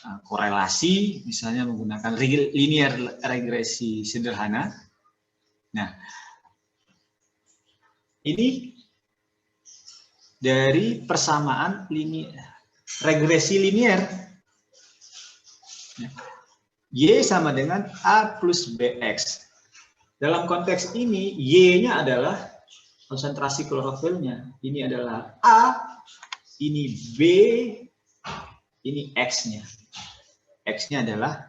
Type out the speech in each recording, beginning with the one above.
korelasi, misalnya menggunakan linear regresi sederhana. Nah, ini dari persamaan regresi linear. Y sama dengan A plus BX. Dalam konteks ini, Y-nya adalah konsentrasi klorofilnya. Ini adalah A, ini B, ini X-nya. X-nya adalah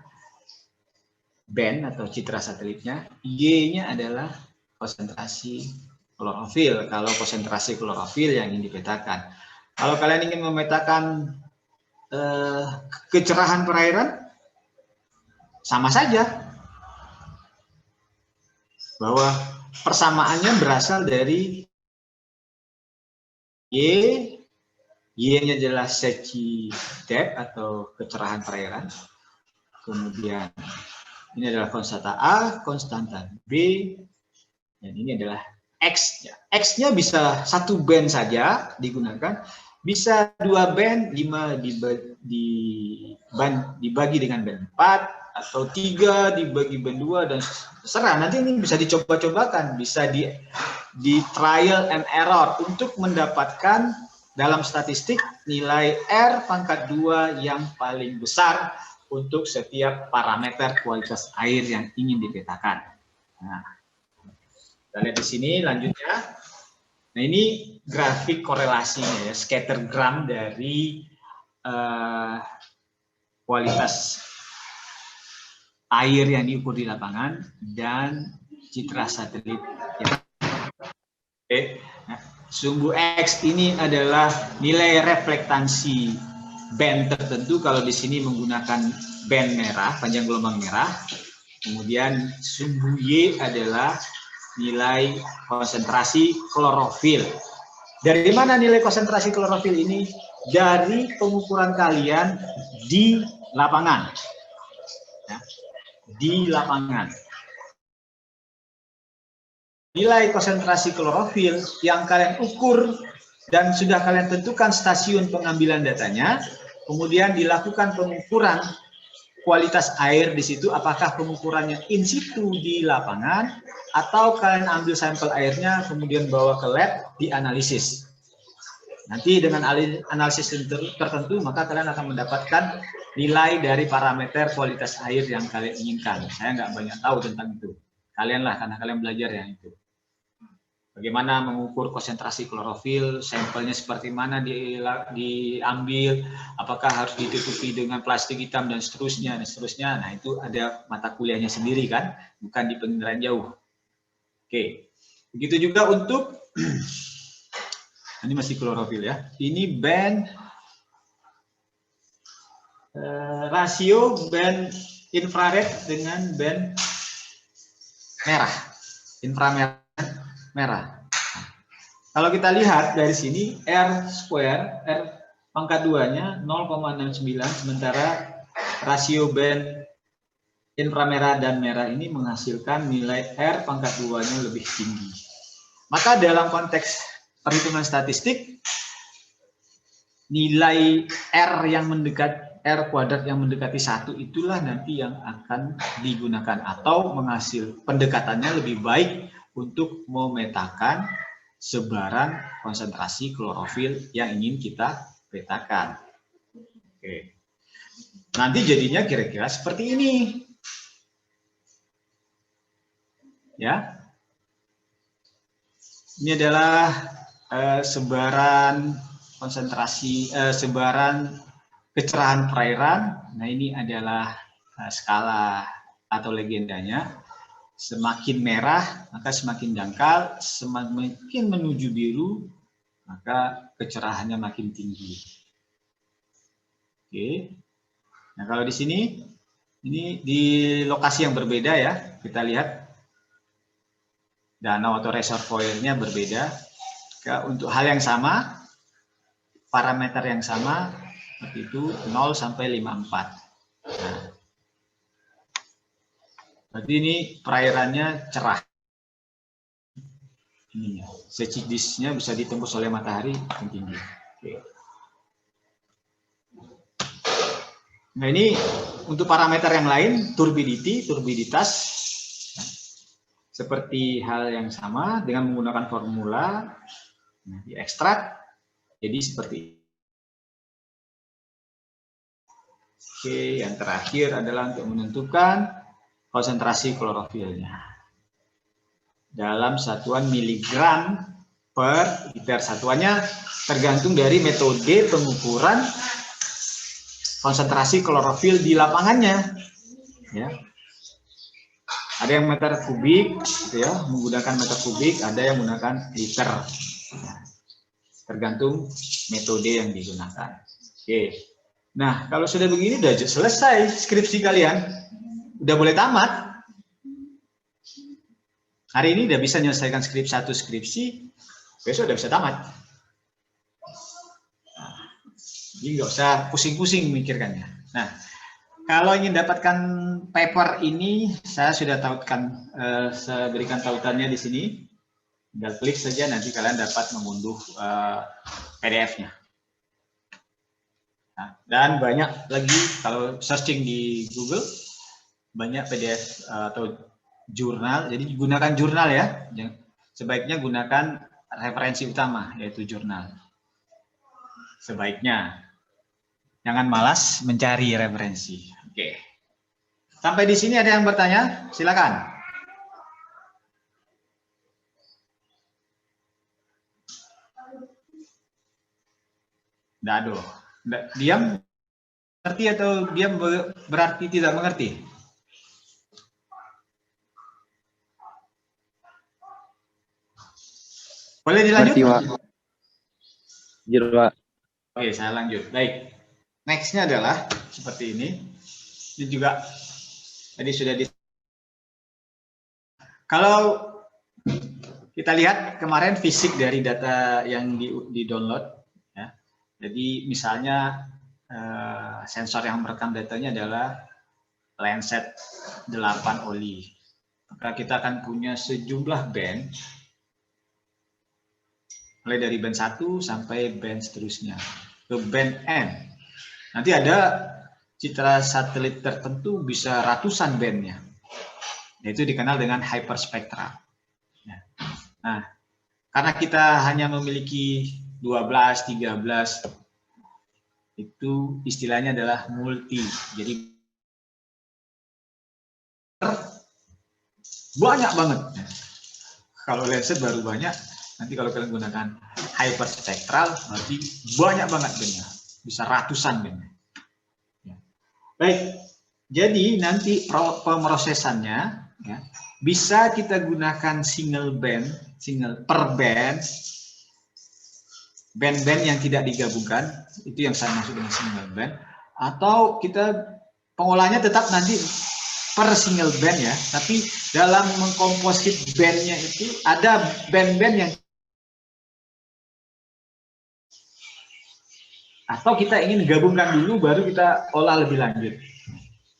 band atau citra satelitnya, Y-nya adalah konsentrasi klorofil. Kalau konsentrasi klorofil yang ingin dipetakan. Kalau kalian ingin memetakan kecerahan perairan, sama saja. Bahwa persamaannya berasal dari Y-nya adalah Secchi depth atau kecerahan perairan. Kemudian ini adalah konstanta A, konstanta B, dan ini adalah X-nya. X-nya bisa satu band saja digunakan, bisa dua band, 5 dibagi dengan band 4, atau 3 dibagi band 2, dan terserah. Nanti ini bisa dicoba-cobakan, bisa di trial and error untuk mendapatkan dalam statistik nilai R pangkat 2 yang paling besar untuk setiap parameter kualitas air yang ingin dipetakan. Nah, kita lihat di sini lanjutnya. Nah, ini grafik korelasinya ya, scattergram dari kualitas air yang diukur di lapangan dan citra satelit. Ya. Oke. Nah, sumbu X ini adalah nilai reflektansi band tertentu. Kalau di sini menggunakan band merah, panjang gelombang merah. Kemudian sumbu Y adalah nilai konsentrasi klorofil. Dari mana nilai konsentrasi klorofil ini? Dari pengukuran kalian di lapangan. Ya, di lapangan. Nilai konsentrasi klorofil yang kalian ukur dan sudah kalian tentukan stasiun pengambilan datanya, kemudian dilakukan pengukuran kualitas air di situ, apakah pengukurannya in situ di lapangan atau kalian ambil sampel airnya kemudian bawa ke lab dianalisis. Nanti dengan analisis tertentu maka kalian akan mendapatkan nilai dari parameter kualitas air yang kalian inginkan. Saya nggak banyak tahu tentang itu. Kalianlah, karena kalian belajar yang itu. Bagaimana mengukur konsentrasi klorofil, sampelnya seperti mana diambil, apakah harus ditutupi dengan plastik hitam dan seterusnya, dan seterusnya. Nah, itu ada mata kuliahnya sendiri kan, bukan di penginderaan jauh. Oke, begitu juga untuk ini masih klorofil ya. Ini band rasio band infrared dengan band merah, inframerah. Merah. Kalau kita lihat dari sini R square, R pangkat 2-nya 0,69, sementara rasio band inframerah dan merah ini menghasilkan nilai R pangkat 2-nya lebih tinggi. Maka dalam konteks perhitungan statistik, nilai R yang mendekat R kuadrat yang mendekati 1 itulah nanti yang akan digunakan atau menghasil pendekatannya lebih baik untuk memetakan sebaran konsentrasi klorofil yang ingin kita petakan. Oke. Nanti jadinya kira-kira seperti ini. Ya. Ini adalah sebaran konsentrasi, sebaran kecerahan perairan. Nah, ini adalah skala atau legendanya. Semakin merah, maka semakin dangkal, semakin menuju biru, maka kecerahannya makin tinggi. Oke. Nah, kalau di sini, ini di lokasi yang berbeda ya, kita lihat danau atau reservoirnya berbeda. Untuk hal yang sama, parameter yang sama, seperti itu 0 sampai 54. Nah, berarti ini perairannya cerah. Ini Secchi disk-nya bisa ditembus oleh matahari yang tinggi. Oke. Nah, ini untuk parameter yang lain, turbiditas, seperti hal yang sama dengan menggunakan formula, nah, diekstrak, jadi seperti ini. Oke, yang terakhir adalah untuk menentukan konsentrasi klorofilnya dalam satuan miligram per liter. Satuannya tergantung dari metode pengukuran konsentrasi klorofil di lapangannya, ya. Ada yang meter kubik, gitu ya, menggunakan meter kubik, ada yang menggunakan liter, tergantung metode yang digunakan. Oke, nah kalau sudah begini udah selesai skripsi kalian, udah boleh tamat. Hari ini udah bisa menyelesaikan satu skripsi, besok udah bisa tamat. Jadi nggak usah pusing-pusing memikirkannya. Nah, kalau ingin dapatkan paper ini, saya sudah tautkan, saya berikan tautannya di sini. Tinggal klik saja, nanti kalian dapat mengunduh PDF-nya. Nah, dan banyak lagi, kalau searching di Google, banyak PDF atau jurnal. Jadi gunakan jurnal ya. Sebaiknya gunakan referensi utama, yaitu jurnal. Sebaiknya. Jangan malas mencari referensi. Oke. Sampai di sini ada yang bertanya? Silakan. Nggak ada. Diam mengerti atau diam berarti tidak mengerti? Boleh dilanjut? Lanjut, Pak. Oke, saya lanjut. Baik. Next-nya adalah seperti ini. Ini juga tadi sudah di. Kalau kita lihat kemarin fisik dari data yang di-download, ya. Jadi misalnya sensor yang merekam datanya adalah Lancet 8 oli. Maka kita akan punya sejumlah band, mulai dari band 1 sampai band seterusnya ke band N. Nanti ada citra satelit tertentu bisa ratusan bandnya. Itu dikenal dengan hyperspektral. Nah, karena kita hanya memiliki 12, 13, itu istilahnya adalah multi. Jadi banyak banget. Kalau Lancet baru banyak, nanti kalau kalian gunakan hyperspektral, berarti banyak banget bandnya. Bisa ratusan bandnya. Baik, jadi nanti pemrosesannya ya, bisa kita gunakan single per band, band-band yang tidak digabungkan, itu yang saya maksud dengan single band, atau kita pengolahnya tetap nanti per single band ya, tapi dalam mengkomposit bandnya itu ada band-band yang atau kita ingin gabungkan dulu baru kita olah lebih lanjut.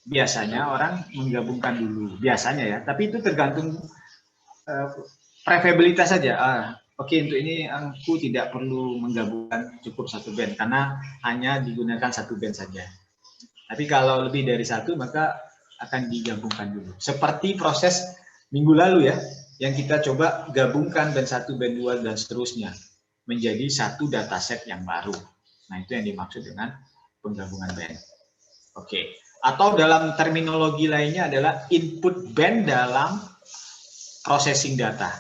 Biasanya orang menggabungkan dulu, biasanya ya, tapi itu tergantung prefabilitas saja. Oke, untuk ini aku tidak perlu menggabungkan, cukup satu band karena hanya digunakan satu band saja. Tapi kalau lebih dari satu maka akan digabungkan dulu. Seperti proses minggu lalu ya, yang kita coba gabungkan band 1, band 2 dan seterusnya menjadi satu dataset yang baru. Nah, itu yang dimaksud dengan penggabungan band. Oke. Atau dalam terminologi lainnya adalah input band dalam processing data.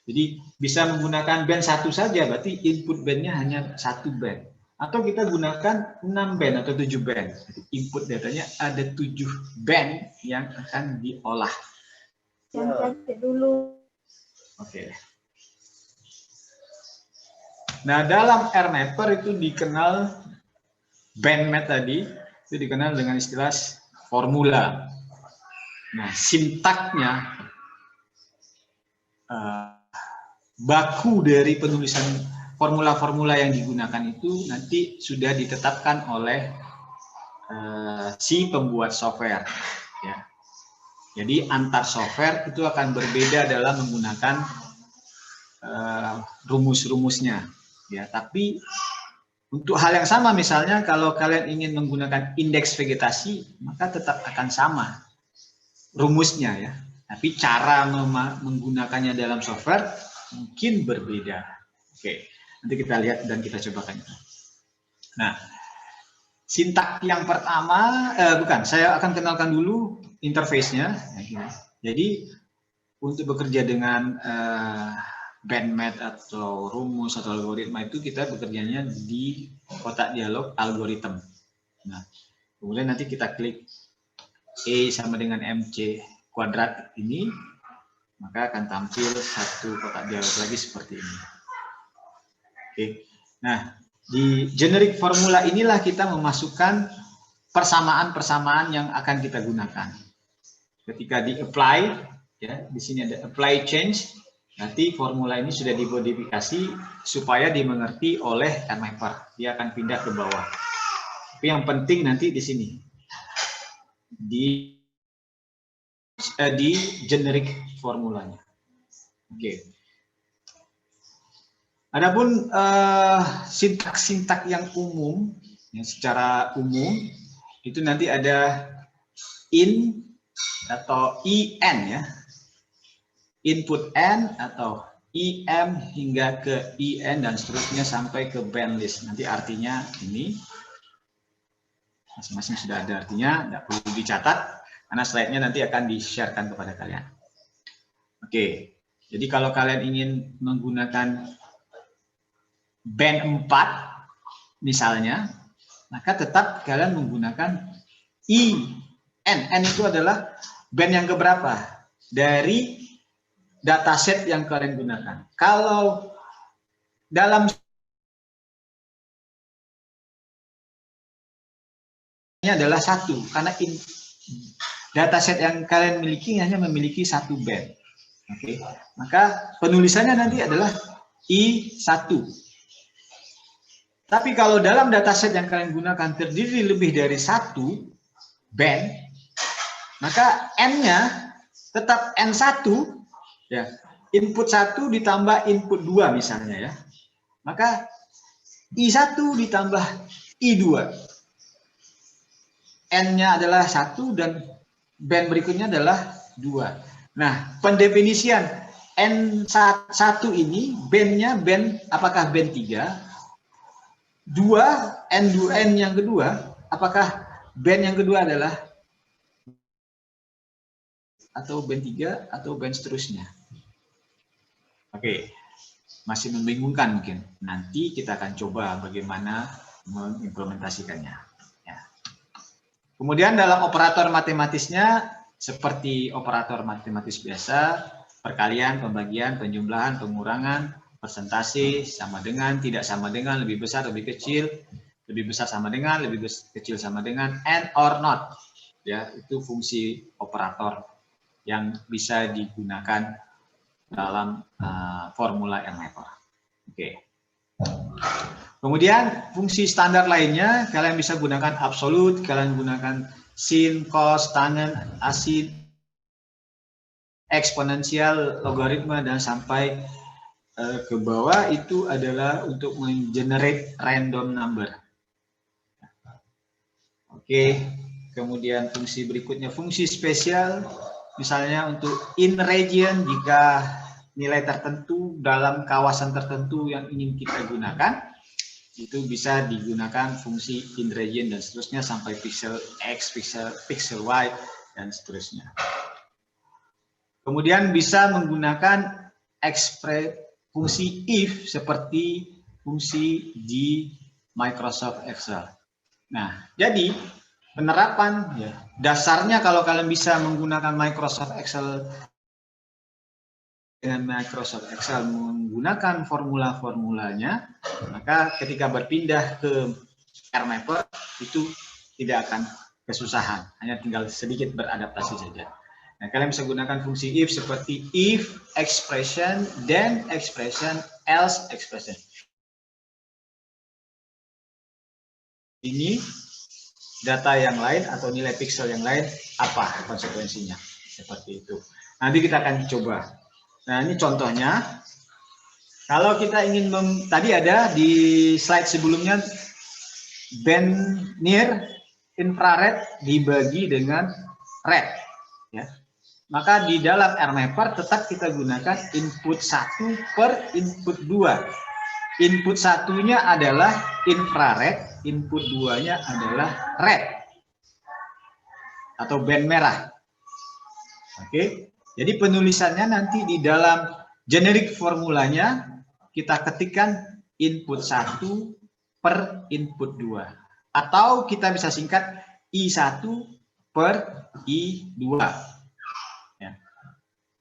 Jadi bisa menggunakan band 1 saja, berarti input bandnya hanya 1 band. Atau kita gunakan 6 band atau 7 band. Jadi input datanya ada 7 band yang akan diolah. Yang dulu. Oke. Nah, dalam RMapper itu dikenal bandmap tadi, itu dikenal dengan istilah formula. Nah, sintaknya baku dari penulisan formula-formula yang digunakan itu nanti sudah ditetapkan oleh si pembuat software. Ya. Jadi antar software itu akan berbeda dalam menggunakan rumus-rumusnya. Ya, tapi Untuk hal yang sama, misalnya kalau kalian ingin menggunakan indeks vegetasi, maka tetap akan sama rumusnya ya. Tapi cara menggunakannya dalam software mungkin berbeda. Oke, nanti kita lihat dan kita cobakan. Nah, sintak yang pertama, saya akan kenalkan dulu interface-nya. Jadi, untuk bekerja dengan bandmat atau rumus atau algoritma itu kita bekerjanya di kotak dialog algoritma. Nah, kemudian nanti kita klik E sama dengan MC kuadrat ini, maka akan tampil satu kotak dialog lagi seperti ini. Oke. Nah, di generic formula inilah kita memasukkan persamaan-persamaan yang akan kita gunakan. Ketika di apply, ya, di sini ada apply change. Nanti formula ini sudah dimodifikasi supaya dimengerti oleh RMapper. Dia akan pindah ke bawah. Tapi yang penting nanti di sini di generic formulanya. Oke. Adapun sintak-sintak yang umum, yang secara umum itu nanti ada in atau in ya. Input N atau IM hingga ke IN dan seterusnya sampai ke band list. Nanti artinya ini masing-masing sudah ada artinya, tidak perlu dicatat karena slide-nya nanti akan di-sharekan kepada kalian. Oke, jadi kalau kalian ingin menggunakan band 4 misalnya, maka tetap kalian menggunakan IN. N itu adalah band yang keberapa dari dataset yang kalian gunakan. Kalau dalam ini adalah satu, karena dataset yang kalian miliki hanya memiliki satu band. Oke, maka penulisannya nanti adalah I1. Tapi kalau dalam dataset yang kalian gunakan terdiri lebih dari satu band, maka N-nya tetap N1. Ya, input 1 ditambah input 2 misalnya ya. Maka I1 ditambah I2. N-nya adalah 1 dan band berikutnya adalah 2. Nah, pendefinisian N1 ini band-nya apakah band 3? 2, N yang kedua, apakah band yang kedua adalah atau band 3 atau band seterusnya? Oke, masih membingungkan mungkin. Nanti kita akan coba bagaimana mengimplementasikannya. Ya. Kemudian dalam operator matematisnya, seperti operator matematis biasa, perkalian, pembagian, penjumlahan, pengurangan, persentase, sama dengan, tidak sama dengan, lebih besar, lebih kecil, lebih besar sama dengan, lebih kecil sama dengan, and or not. Ya, itu fungsi operator yang bisa digunakan dalam formula RMapper. Oke. Kemudian fungsi standar lainnya kalian bisa gunakan absolut, kalian gunakan sin, cos, tangent, asin, eksponensial, logaritma dan sampai ke bawah itu adalah untuk mengenerate random number. Oke. Kemudian fungsi berikutnya fungsi spesial. Misalnya untuk in region, jika nilai tertentu dalam kawasan tertentu yang ingin kita gunakan, itu bisa digunakan fungsi in region dan seterusnya sampai pixel X, pixel Y, dan seterusnya. Kemudian bisa menggunakan fungsi if seperti fungsi di Microsoft Excel. Nah, jadi penerapan ya, dasarnya kalau kalian bisa menggunakan Microsoft Excel dengan Microsoft Excel menggunakan formula-formulanya, maka ketika berpindah ke RMapper itu tidak akan kesusahan, hanya tinggal sedikit beradaptasi saja. Nah, kalian bisa gunakan fungsi if seperti if expression, then expression, else expression. Ini data yang lain atau nilai pixel yang lain, apa konsekuensinya? Seperti itu. Nanti kita akan coba. Nah, ini contohnya. Kalau kita ingin tadi ada di slide sebelumnya band near infrared dibagi dengan red, ya. Maka di dalam RMapper tetap kita gunakan input 1 per input 2. Input satunya adalah infrared, input 2-nya adalah red atau band merah. Oke. Jadi penulisannya nanti di dalam generic formulanya kita ketikkan input 1 per input 2. Atau kita bisa singkat I1 per I2. Ya.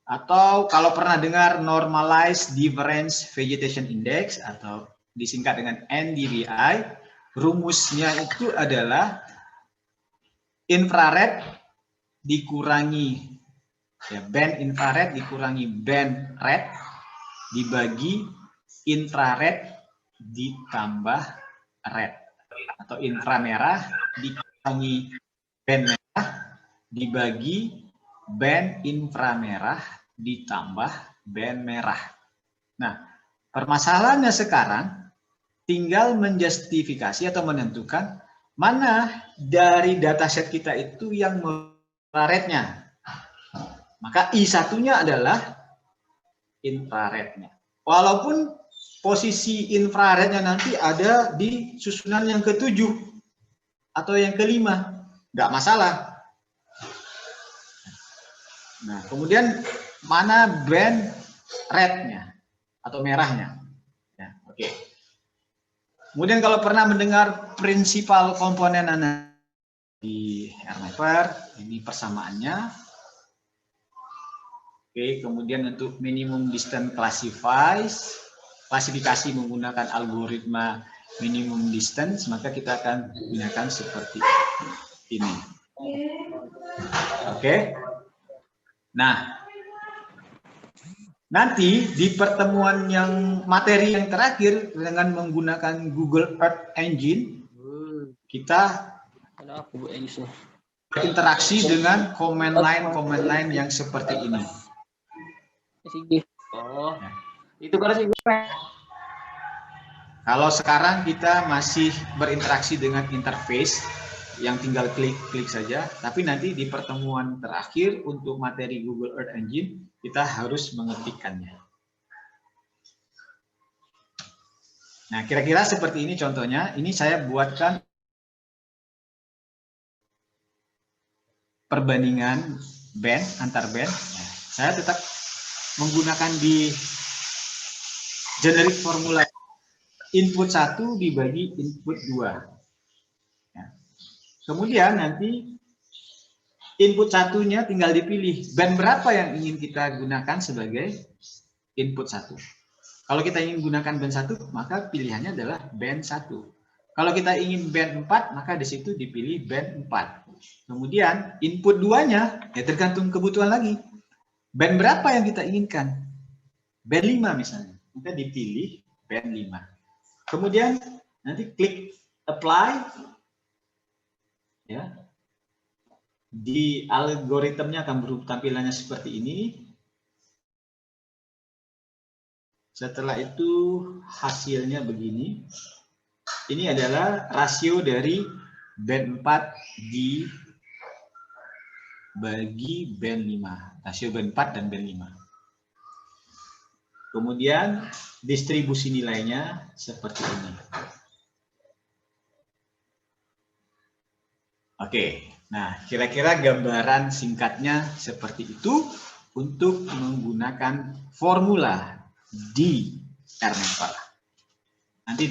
Atau kalau pernah dengar Normalized Difference Vegetation Index atau disingkat dengan NDVI, rumusnya itu adalah infrared dikurangi, ya, band infrared dikurangi band red dibagi infrared ditambah red, atau inframerah dikurangi band merah dibagi band inframerah ditambah band merah. Nah, permasalahannya sekarang tinggal menjustifikasi atau menentukan mana dari dataset kita itu yang infrarednya. Maka I1-nya adalah infrarednya. Walaupun posisi infrarednya nanti ada di susunan yang ke-7 atau yang ke-5, nggak masalah. Nah, kemudian mana band rednya atau merahnya? Ya, oke. Kemudian kalau pernah mendengar prinsipal komponen di RMapper, ini persamaannya. Oke, kemudian untuk minimum distance klasifikasi menggunakan algoritma minimum distance, maka kita akan gunakan seperti ini. Oke. Nah, nanti di pertemuan yang materi yang terakhir dengan menggunakan Google Earth Engine, kita berinteraksi dengan command line yang seperti ini. Oh, itu kan sih. Kalau sekarang kita masih berinteraksi dengan interface yang tinggal klik-klik saja, tapi nanti di pertemuan terakhir untuk materi Google Earth Engine kita harus mengetikkannya. Nah, kira-kira seperti ini contohnya. Ini saya buatkan perbandingan band antar band. Nah, saya tetap menggunakan di generic formula input 1 dibagi input 2. Ya. Kemudian nanti input satunya tinggal dipilih band berapa yang ingin kita gunakan sebagai input 1. Kalau kita ingin gunakan band 1, maka pilihannya adalah band 1. Kalau kita ingin band 4, maka di situ dipilih band 4. Kemudian input 2-nya ya tergantung kebutuhan lagi. Band berapa yang kita inginkan? Band 5 misalnya. Maka dipilih band 5. Kemudian nanti klik apply. Ya. Di algoritmnya akan berubah tampilannya seperti ini. Setelah itu hasilnya begini. Ini adalah rasio dari band 4 dibagi band 5. Rasio band 4 dan band 5. Kemudian distribusi nilainya seperti ini. Oke, nah kira-kira gambaran singkatnya seperti itu untuk menggunakan formula di RMapper. Nanti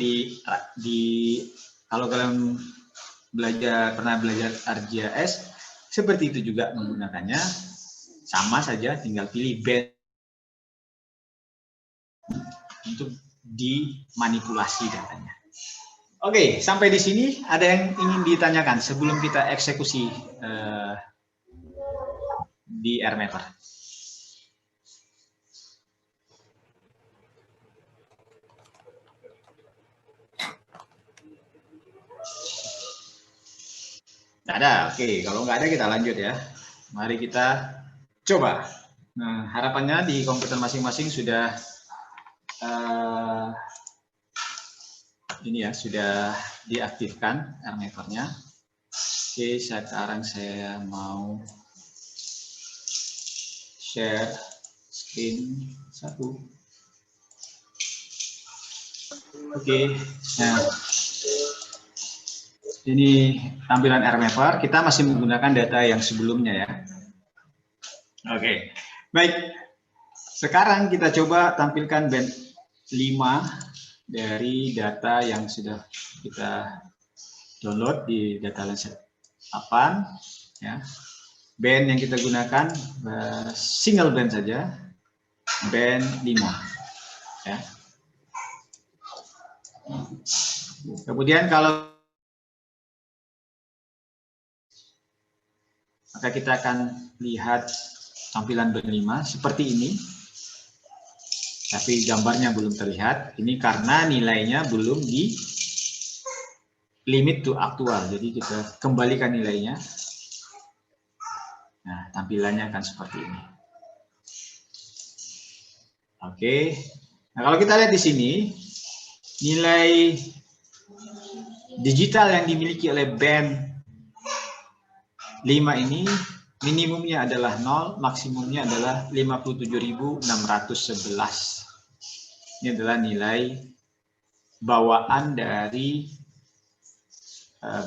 kalau kalian pernah belajar ArcGIS seperti itu juga menggunakannya, sama saja tinggal pilih band untuk dimanipulasi datanya. Oke, sampai di sini ada yang ingin ditanyakan sebelum kita eksekusi di RMapper. Nggak ada, oke. Kalau nggak ada kita lanjut ya. Mari kita coba. Nah, harapannya di komputer masing-masing sudah ini ya sudah diaktifkan RMapper-nya. Oke, sekarang saya mau share screen satu. Oke, nah ini tampilan RMapper. Kita masih menggunakan data yang sebelumnya ya. Oke, baik. Sekarang kita coba tampilkan band 5 dari data yang sudah kita download di data Lancet 8 ya. Band yang kita gunakan single band saja, band 5 ya. Kemudian kalau maka kita akan lihat tampilan band 5 seperti ini. Tapi gambarnya belum terlihat. Ini karena nilainya belum di limit to aktual. Jadi kita kembalikan nilainya. Nah, tampilannya akan seperti ini. Oke. Nah, kalau kita lihat di sini, nilai digital yang dimiliki oleh band 5 ini minimumnya adalah 0, maksimumnya adalah 57.611. Ini adalah nilai bawaan dari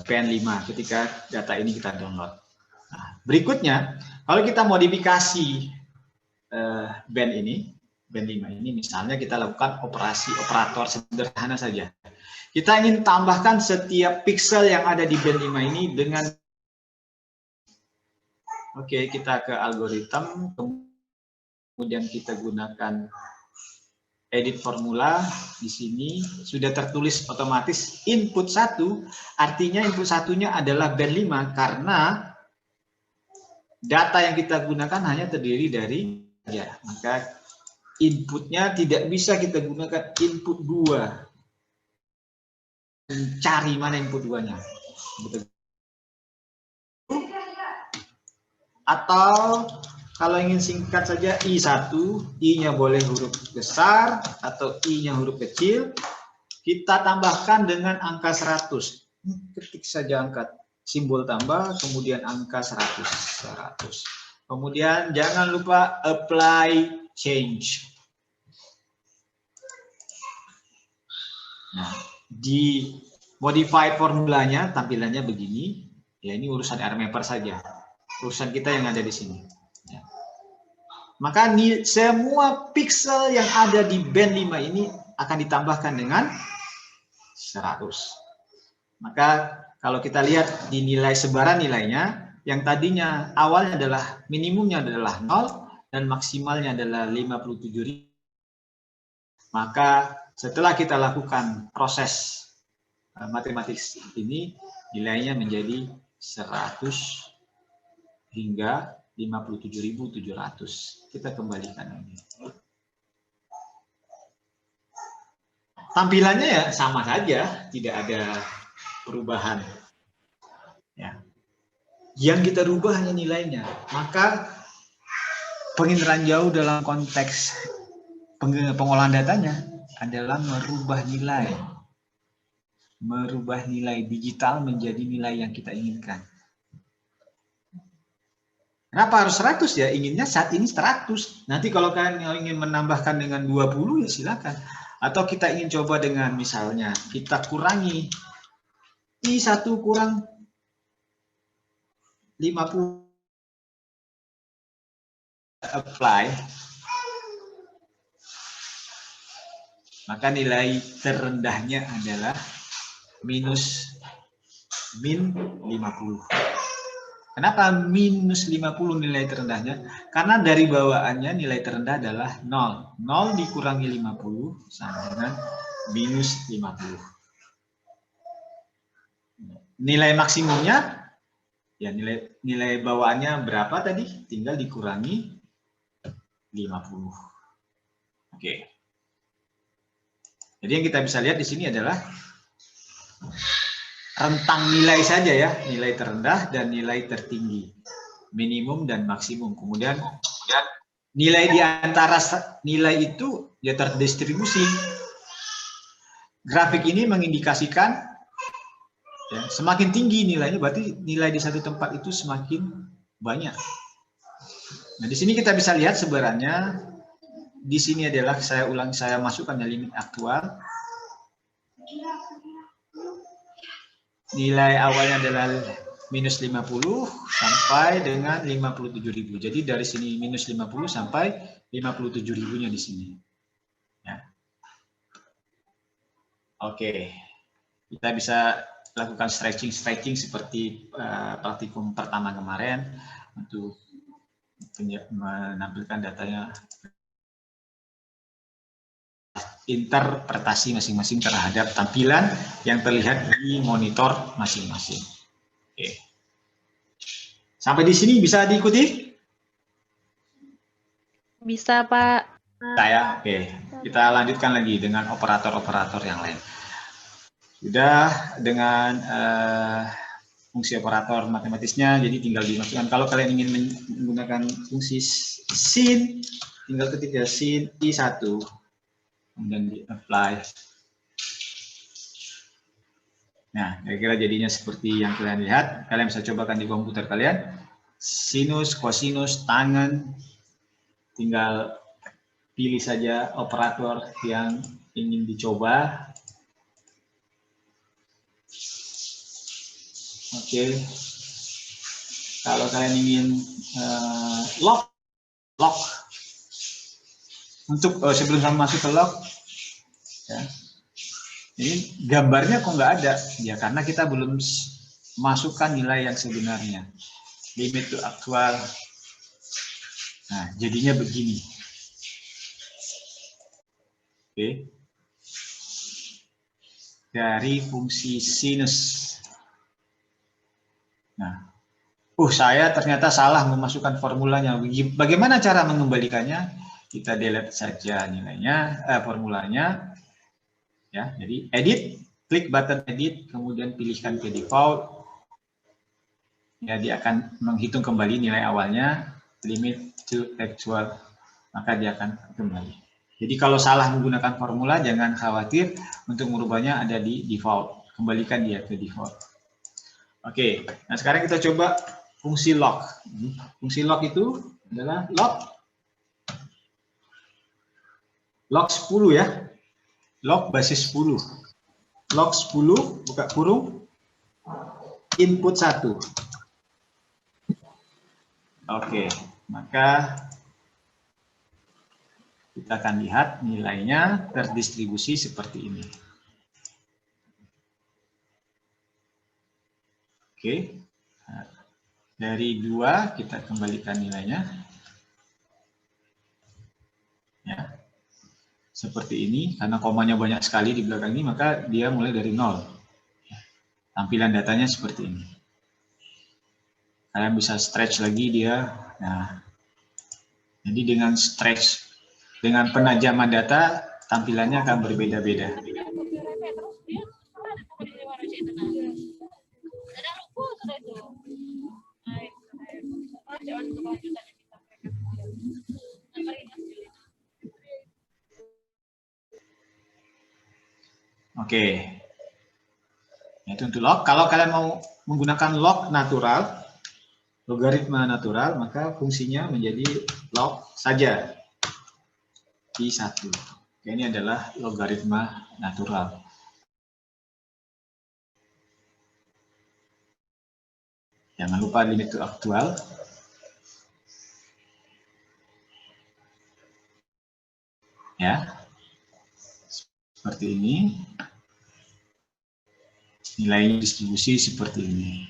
band 5 ketika data ini kita download. Nah, berikutnya, kalau kita modifikasi band ini, band 5 ini, misalnya kita lakukan operasi operator sederhana saja. Kita ingin tambahkan setiap pixel yang ada di band 5 ini dengan oke, kita ke algoritma, kemudian kita gunakan edit formula. Di sini sudah tertulis otomatis input 1, artinya input satunya adalah band 5 karena data yang kita gunakan hanya terdiri dari ya, maka inputnya tidak bisa kita gunakan input 2. Mencari mana input 2-nya. Atau kalau ingin singkat saja I1, I-nya boleh huruf besar atau I-nya huruf kecil. Kita tambahkan dengan angka 100. Ketik saja angka simbol tambah, kemudian angka 100. Kemudian jangan lupa apply change. Nah, di modified formulanya tampilannya begini. Ya, ini urusan RMapper saja. Urusan kita yang ada di sini. Ya. Maka semua pixel yang ada di band 5 ini akan ditambahkan dengan 100. Maka kalau kita lihat di nilai sebaran nilainya, yang tadinya awalnya adalah minimumnya adalah 0 dan maksimalnya adalah 57.000. Maka setelah kita lakukan proses matematis ini, nilainya menjadi 100 hingga 57.700. Kita kembalikan ini. Tampilannya ya sama saja, tidak ada perubahan. Ya. Yang kita rubah hanya nilainya. Maka penginderaan jauh dalam konteks pengolahan datanya adalah merubah nilai. Merubah nilai digital menjadi nilai yang kita inginkan. Kenapa harus 100 ya? Inginnya saat ini 100. Nanti kalau kalian ingin menambahkan dengan 20 ya silakan. Atau kita ingin coba dengan misalnya kita kurangi I1 kurang 50. Apply. Maka nilai terendahnya adalah min 50. Kenapa minus 50 nilai terendahnya? Karena dari bawaannya nilai terendah adalah 0. 0 dikurangi 50 sama dengan minus 50. Nilai maksimumnya, ya nilai bawaannya berapa tadi? Tinggal dikurangi 50. Oke. Jadi yang kita bisa lihat di sini adalah rentang nilai saja ya, nilai terendah dan nilai tertinggi, minimum dan maksimum. Kemudian Nilai di antara nilai itu ya terdistribusi. Grafik ini mengindikasikan ya, semakin tinggi nilainya berarti nilai di satu tempat itu semakin banyak. Nah, di sini kita bisa lihat sebenarnya di sini adalah saya masukkan limit aktual. Nilai awalnya adalah minus 50 sampai dengan 57.000. Jadi dari sini minus 50 sampai 57.000-nya di sini. Ya. Oke, kita bisa lakukan stretching seperti praktikum pertama kemarin untuk menampilkan datanya, interpretasi masing-masing terhadap tampilan yang terlihat di monitor masing-masing. Oke. Sampai di sini bisa diikuti? Bisa, Pak. Saya, oke. Kita lanjutkan lagi dengan operator-operator yang lain. Sudah dengan fungsi operator matematisnya, jadi tinggal dimasukkan. Kalau kalian ingin menggunakan fungsi sin, tinggal ketik ya sin I1. Kemudian di apply. Nah, kira-kira jadinya seperti yang kalian lihat. Kalian bisa cobakan di komputer kalian. Sinus, kosinus, tangen. Tinggal pilih saja operator yang ingin dicoba. Oke. Kalau kalian ingin log. Untuk sebelum kami masuk ke log, ya, ini gambarnya kok nggak ada, ya karena kita belum masukkan nilai yang sebenarnya. Limit to aktual. Nah, jadinya begini. Oke. Dari fungsi sinus. Nah, saya ternyata salah memasukkan formulanya. Bagaimana cara mengembalikannya? Kita delete saja nilainya, formulanya. Ya, jadi edit, klik button edit, kemudian pilihkan ke default. Ya, dia akan menghitung kembali nilai awalnya, limit to actual, maka dia akan kembali. Jadi kalau salah menggunakan formula, jangan khawatir, untuk merubahnya ada di default. Kembalikan dia ke default. Oke, nah sekarang kita coba fungsi log. Fungsi log itu adalah log 10 ya. Log basis 10. Log 10, buka kurung, input 1. Oke, maka kita akan lihat nilainya terdistribusi seperti ini. Oke, nah, dari 2 kita kembalikan nilainya. Ya, seperti ini, karena komanya banyak sekali di belakang ini, maka dia mulai dari 0. Tampilan datanya seperti ini. Kalian bisa stretch lagi dia. Nah, jadi dengan stretch, dengan penajaman data, tampilannya akan berbeda-beda. Oke. Itu untuk log. Kalau kalian mau menggunakan log natural, logaritma natural, maka fungsinya menjadi log saja. I1. Ini adalah logaritma natural. Jangan lupa limit to aktual. Ya. Seperti ini. Nilainya distribusi seperti ini.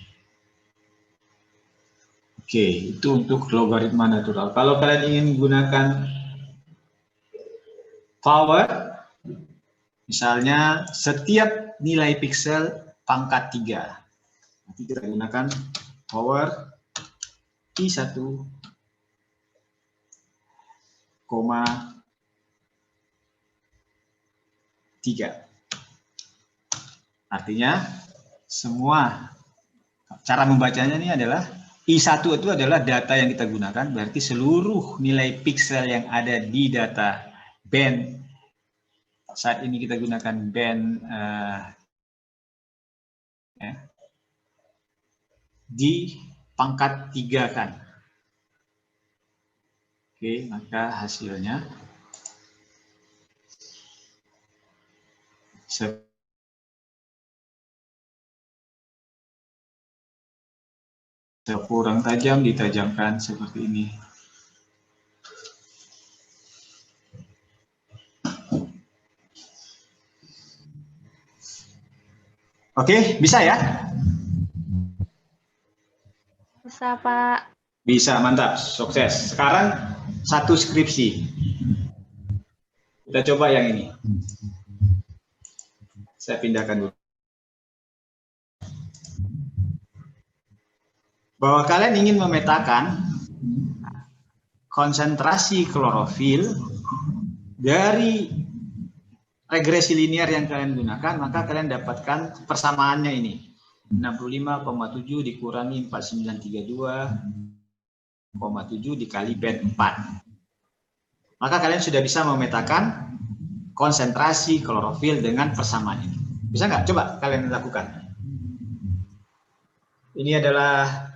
Oke, itu untuk logaritma natural. Kalau kalian ingin menggunakan power, misalnya setiap nilai piksel pangkat 3. Nanti kita gunakan power I1, 3. Artinya semua cara membacanya ini adalah I1 itu adalah data yang kita gunakan, berarti seluruh nilai piksel yang ada di data band, saat ini kita gunakan band di pangkat 3 kan. Oke, maka hasilnya kurang tajam, ditajamkan seperti ini. Oke, bisa ya? Bisa, Pak. Bisa, mantap, sukses. Sekarang satu skripsi. Kita coba yang ini. Saya pindahkan dulu. Bahwa kalian ingin memetakan konsentrasi klorofil dari regresi linear yang kalian gunakan, maka kalian dapatkan persamaannya ini. 65,7 dikurangi 4932,7 dikali band 4. Maka kalian sudah bisa memetakan konsentrasi klorofil dengan persamaan ini. Bisa nggak? Coba kalian lakukan. Ini adalah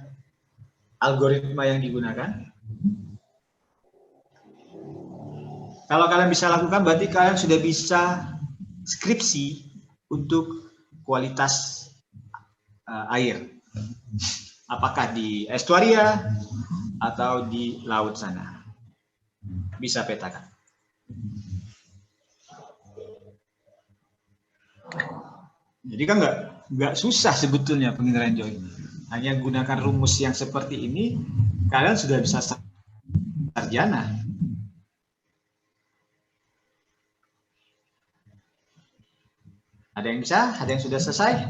algoritma yang digunakan. Kalau kalian bisa lakukan, berarti kalian sudah bisa skripsi untuk kualitas air. Apakah di estuaria atau di laut sana. Bisa petakan. Jadi kan nggak susah sebetulnya penginderaan jauh ini. Hanya gunakan rumus yang seperti ini, kalian sudah bisa sarjana. Ada yang bisa? Ada yang sudah selesai?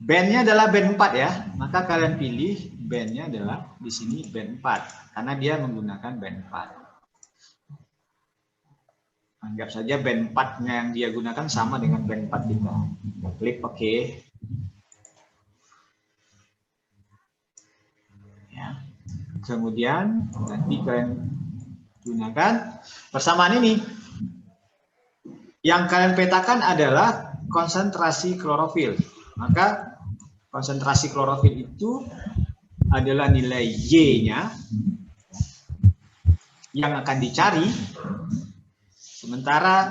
Bandnya adalah band 4 ya. Maka kalian pilih bandnya adalah di sini band 4. Karena dia menggunakan band 4. Anggap saja band 4-nya yang dia gunakan sama dengan band 4 kita. Klik OK. Ya. Kemudian nanti kalian gunakan persamaan ini. Yang kalian petakan adalah konsentrasi klorofil. Maka konsentrasi klorofil itu adalah nilai Y-nya yang akan dicari. Sementara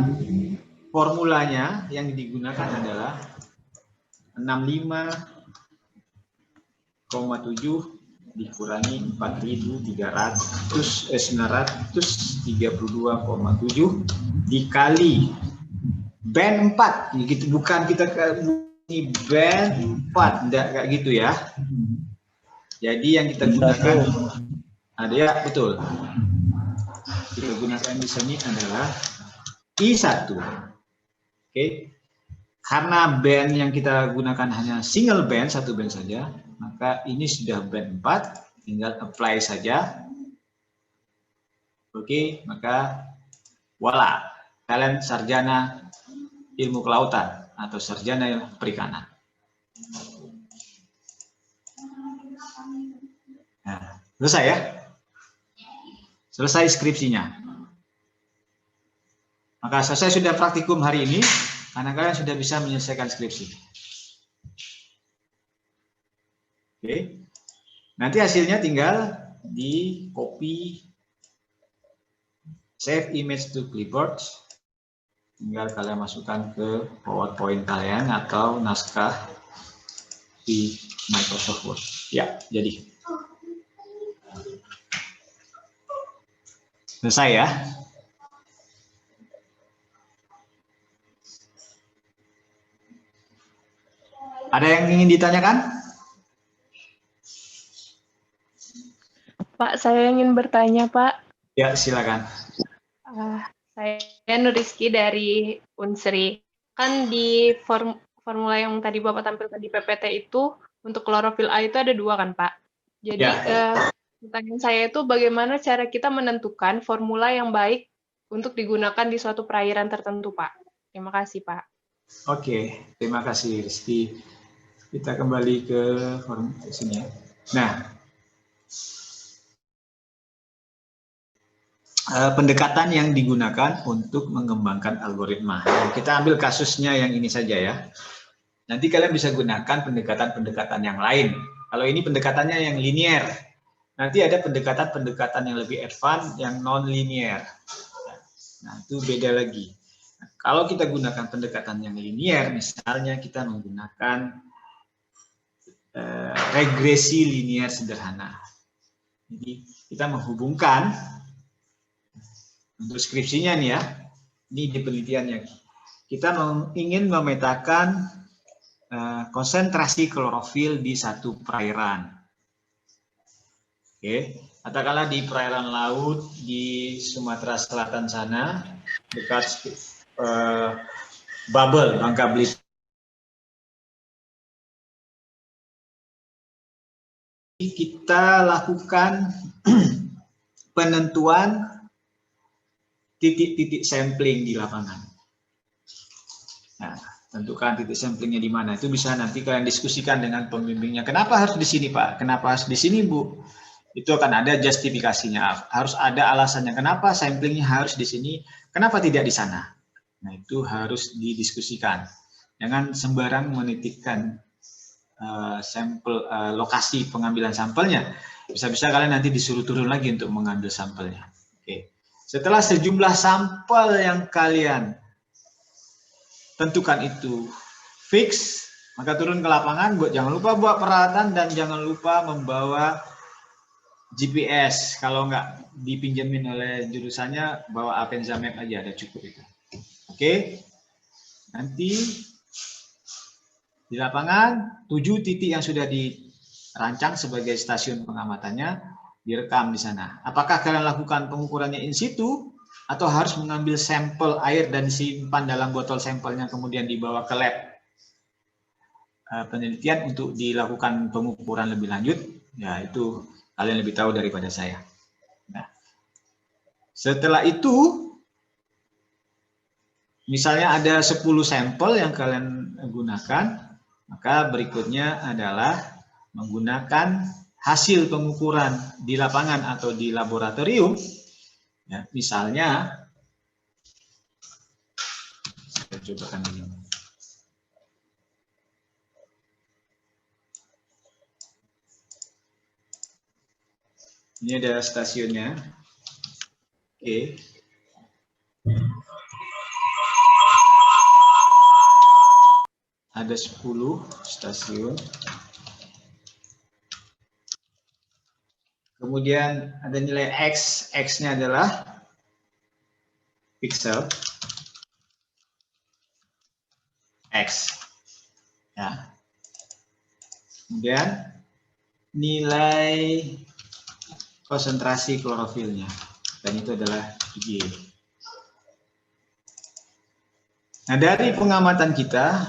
formulanya yang digunakan adalah 65,7 dikurangi 4.932,7 dikali band 4. Gitu, bukan kita ini band 4, enggak kayak gitu ya. Jadi yang kita gunakan ada ya, betul. Kita gunakan di sini adalah I1. Oke. Karena band yang kita gunakan hanya single band, satu band saja, maka ini sudah band 4, tinggal apply saja. Oke, maka voila, kalian sarjana ilmu kelautan atau sarjana perikanan. Nah, selesai ya? Selesai skripsinya. Maka saya sudah praktikum hari ini, karena kalian sudah bisa menyelesaikan skripsi. Oke. Nanti hasilnya tinggal di copy, save image to clipboard. Tinggal kalian masukkan ke PowerPoint kalian atau naskah di Microsoft Word. Ya, jadi. Selesai ya. Ada yang ingin ditanyakan? Pak, saya ingin bertanya, Pak. Ya, silakan. Saya Nuriski dari Unsri. Kan di formula yang tadi Bapak tampilkan di PPT itu, untuk klorofil A itu ada 2 kan, Pak? Jadi, pertanyaan saya itu bagaimana cara kita menentukan formula yang baik untuk digunakan di suatu perairan tertentu, Pak? Terima kasih, Pak. Oke, terima kasih Rizky. Kita kembali ke sini ya. Nah, pendekatan yang digunakan untuk mengembangkan algoritma. Kita ambil kasusnya yang ini saja ya. Nanti kalian bisa gunakan pendekatan-pendekatan yang lain. Kalau ini pendekatannya yang linear, nanti ada pendekatan-pendekatan yang lebih advance yang non-linear. Nah, itu beda lagi. Nah, kalau kita gunakan pendekatan yang linear, misalnya kita menggunakan regresi linear sederhana. Jadi kita menghubungkan, untuk skripsinya nih ya, ini di penelitiannya, kita ingin memetakan konsentrasi klorofil di satu perairan. Oke, katakanlah di perairan laut di Sumatera Selatan sana, dekat Babel, Bangka Belitung. Kita lakukan penentuan titik-titik sampling di lapangan. Nah, tentukan titik samplingnya di mana. Itu bisa nanti kalian diskusikan dengan pembimbingnya. Kenapa harus di sini, Pak? Kenapa harus di sini, Bu? Itu akan ada justifikasinya. Harus ada alasannya. Kenapa samplingnya harus di sini? Kenapa tidak di sana? Nah, itu harus didiskusikan. Jangan sembarang menitipkan sampel lokasi pengambilan sampelnya. Bisa-bisa kalian nanti disuruh turun lagi untuk mengambil sampelnya. Oke. Setelah sejumlah sampel yang kalian tentukan itu fix, maka turun ke lapangan. Jangan lupa bawa peralatan dan jangan lupa membawa GPS. Kalau nggak dipinjemin oleh jurusannya, bawa Avenza Map aja, ada cukup itu. Oke. Nanti di lapangan, 7 titik yang sudah dirancang sebagai stasiun pengamatannya direkam di sana. Apakah kalian lakukan pengukurannya in situ atau harus mengambil sampel air dan disimpan dalam botol sampelnya kemudian dibawa ke lab penelitian untuk dilakukan pengukuran lebih lanjut? Ya, itu kalian lebih tahu daripada saya. Nah, setelah itu, misalnya ada 10 sampel yang kalian gunakan, maka berikutnya adalah menggunakan hasil pengukuran di lapangan atau di laboratorium. Ya, misalnya, saya cobakan ini. Ini ada stasiunnya. Oke. Ada 10 stasiun. Kemudian ada nilai X, X-nya adalah pixel. X. Ya. Kemudian nilai konsentrasi klorofilnya. Dan itu adalah G. Nah, dari pengamatan kita,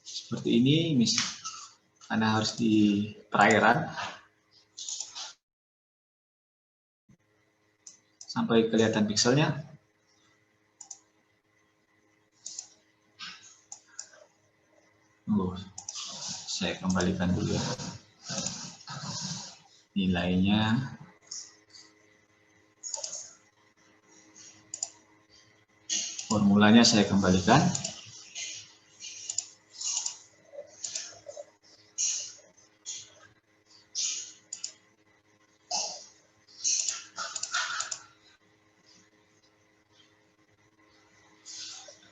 seperti ini, karena harus di perairan, sampai kelihatan pikselnya. Saya kembalikan dulu ya. Nilainya. Formulanya saya kembalikan.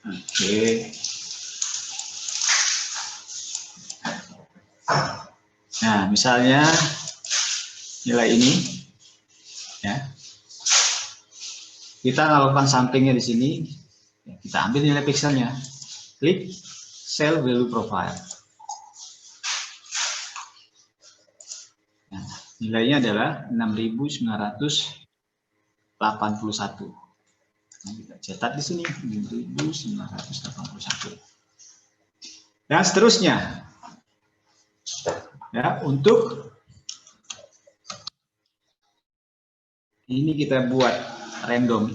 Oke. Nah, misalnya nilai ini, ya, kita lakukan samplingnya di sini, ya, kita ambil nilai pikselnya, klik cell value profile. Nah, nilainya adalah 6.981. Nah, kita cetak di sini 6.981. Dan seterusnya. Ya, untuk ini kita buat random,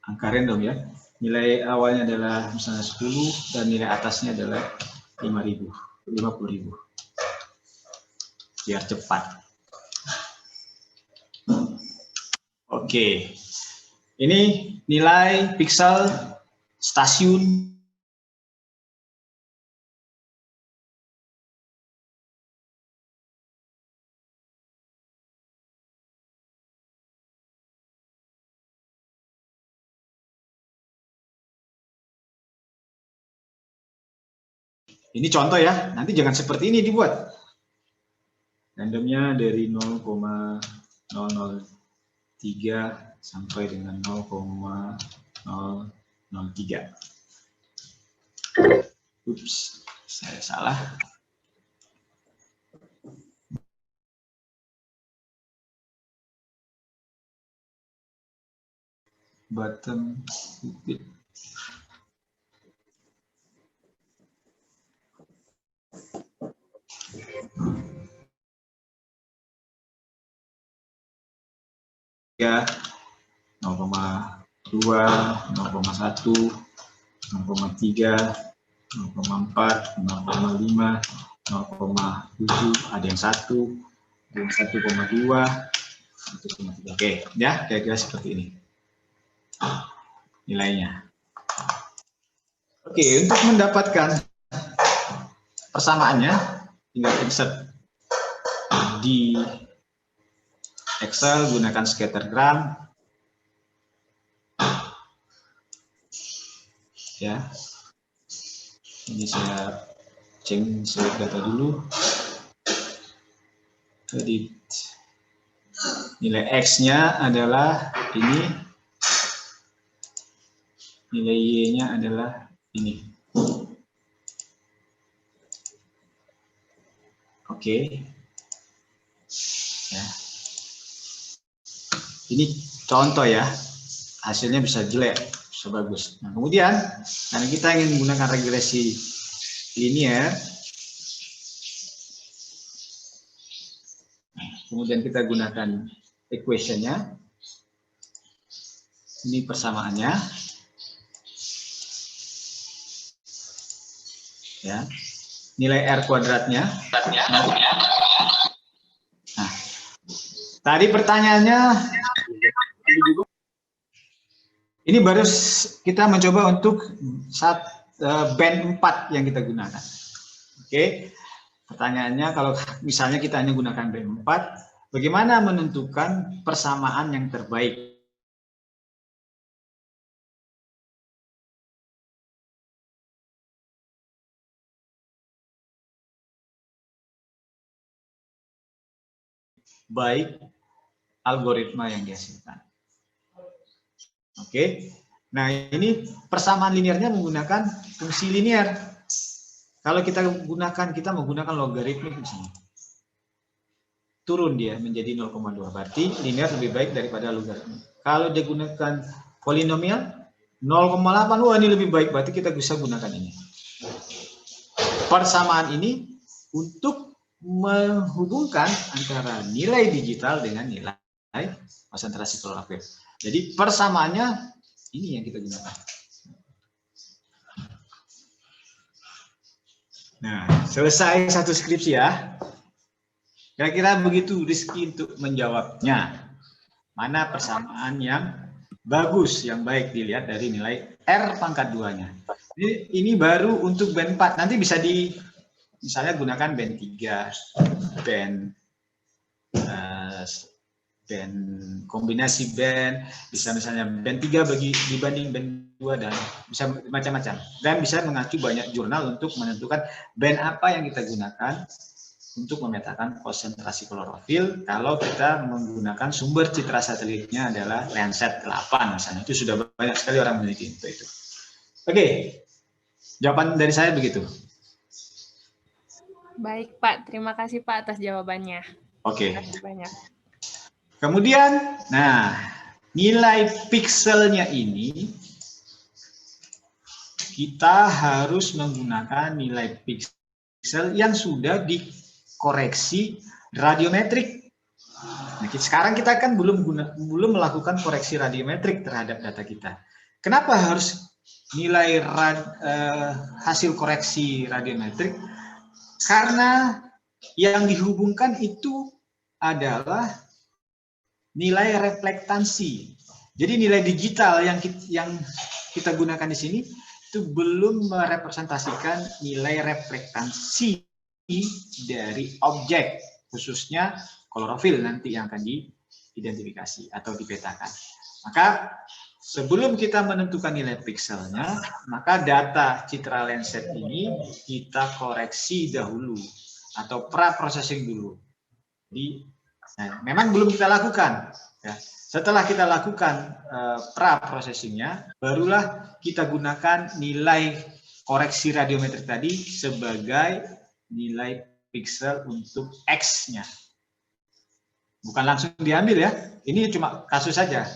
angka random ya. Nilai awalnya adalah misalnya 10 dan nilai atasnya adalah 50.000. biar cepat. Oke, ini nilai piksel stasiun ini contoh ya, nanti jangan seperti ini dibuat. Randomnya dari 0,003 sampai dengan 0,003. Ups, saya salah. Button bit. Ya, 0,2, 0,1, 0,3, 0,4, 0,5, 0,7, ada yang 1, ada yang 1,2, 1,3. Oke, ya kira-kira seperti ini nilainya. Oke, untuk mendapatkan persamaannya tinggal insert di Excel, gunakan scattergram. Ya, ini saya change select data dulu. Edit. Nilai X-nya adalah ini. Nilai Y-nya adalah ini. Oke. Ya. Ini contoh ya. Hasilnya bisa jelek, bisa bagus. Nah, kemudian karena kita ingin menggunakan regresi linear, kemudian kita gunakan equation-nya. Ini persamaannya. Ya. Nilai R kuadratnya. Nah, tadi pertanyaannya ini baru kita mencoba untuk band 4 yang kita gunakan. Oke. Pertanyaannya kalau misalnya kita hanya gunakan band 4, bagaimana menentukan persamaan yang terbaik? Baik algoritma yang dihasilkan. Oke, nah ini persamaan linearnya menggunakan fungsi linear. Kalau kita menggunakan logaritmik misalnya, turun dia menjadi 0,2, berarti linear lebih baik daripada logaritmik. Kalau dia gunakan polinomial 0,8, wah ini lebih baik, berarti kita bisa gunakan ini. Persamaan ini untuk menghubungkan antara nilai digital dengan nilai konsentrasi klorofil. Jadi persamaannya ini yang kita gunakan. Nah, selesai satu skripsi ya. Kira-kira begitu Rizky untuk menjawabnya. Mana persamaan yang bagus, yang baik dilihat dari nilai R pangkat 2-nya. Ini baru untuk band 4. Nanti bisa misalnya gunakan band 3, band kombinasi band, bisa misalnya band 3 dibanding band 2 dan bisa macam-macam. Dan bisa mengacu banyak jurnal untuk menentukan band apa yang kita gunakan untuk memetakan konsentrasi klorofil kalau kita menggunakan sumber citra satelitnya adalah Landsat 8 misalnya. Itu sudah banyak sekali orang meneliti untuk itu. Oke, jawaban dari saya begitu. Baik Pak, terima kasih Pak atas jawabannya. Oke. Terima kasih banyak. Kemudian, nah, nilai pikselnya ini kita harus menggunakan nilai piksel yang sudah dikoreksi radiometrik. Nah, sekarang kita kan belum melakukan koreksi radiometrik terhadap data kita. Kenapa harus nilai hasil koreksi radiometrik? Karena Yang dihubungkan itu adalah nilai reflektansi. Jadi nilai digital yang kita gunakan di sini itu belum merepresentasikan nilai reflektansi dari objek, khususnya klorofil nanti yang akan diidentifikasi atau dipetakan. Maka sebelum kita menentukan nilai pikselnya, maka data citra Landsat ini kita koreksi dahulu atau pra-processing dulu. Jadi, nah, memang belum kita lakukan. Ya. Setelah kita lakukan pra-processingnya, barulah kita gunakan nilai koreksi radiometrik tadi sebagai nilai piksel untuk X-nya. Bukan langsung diambil ya, ini cuma kasus saja.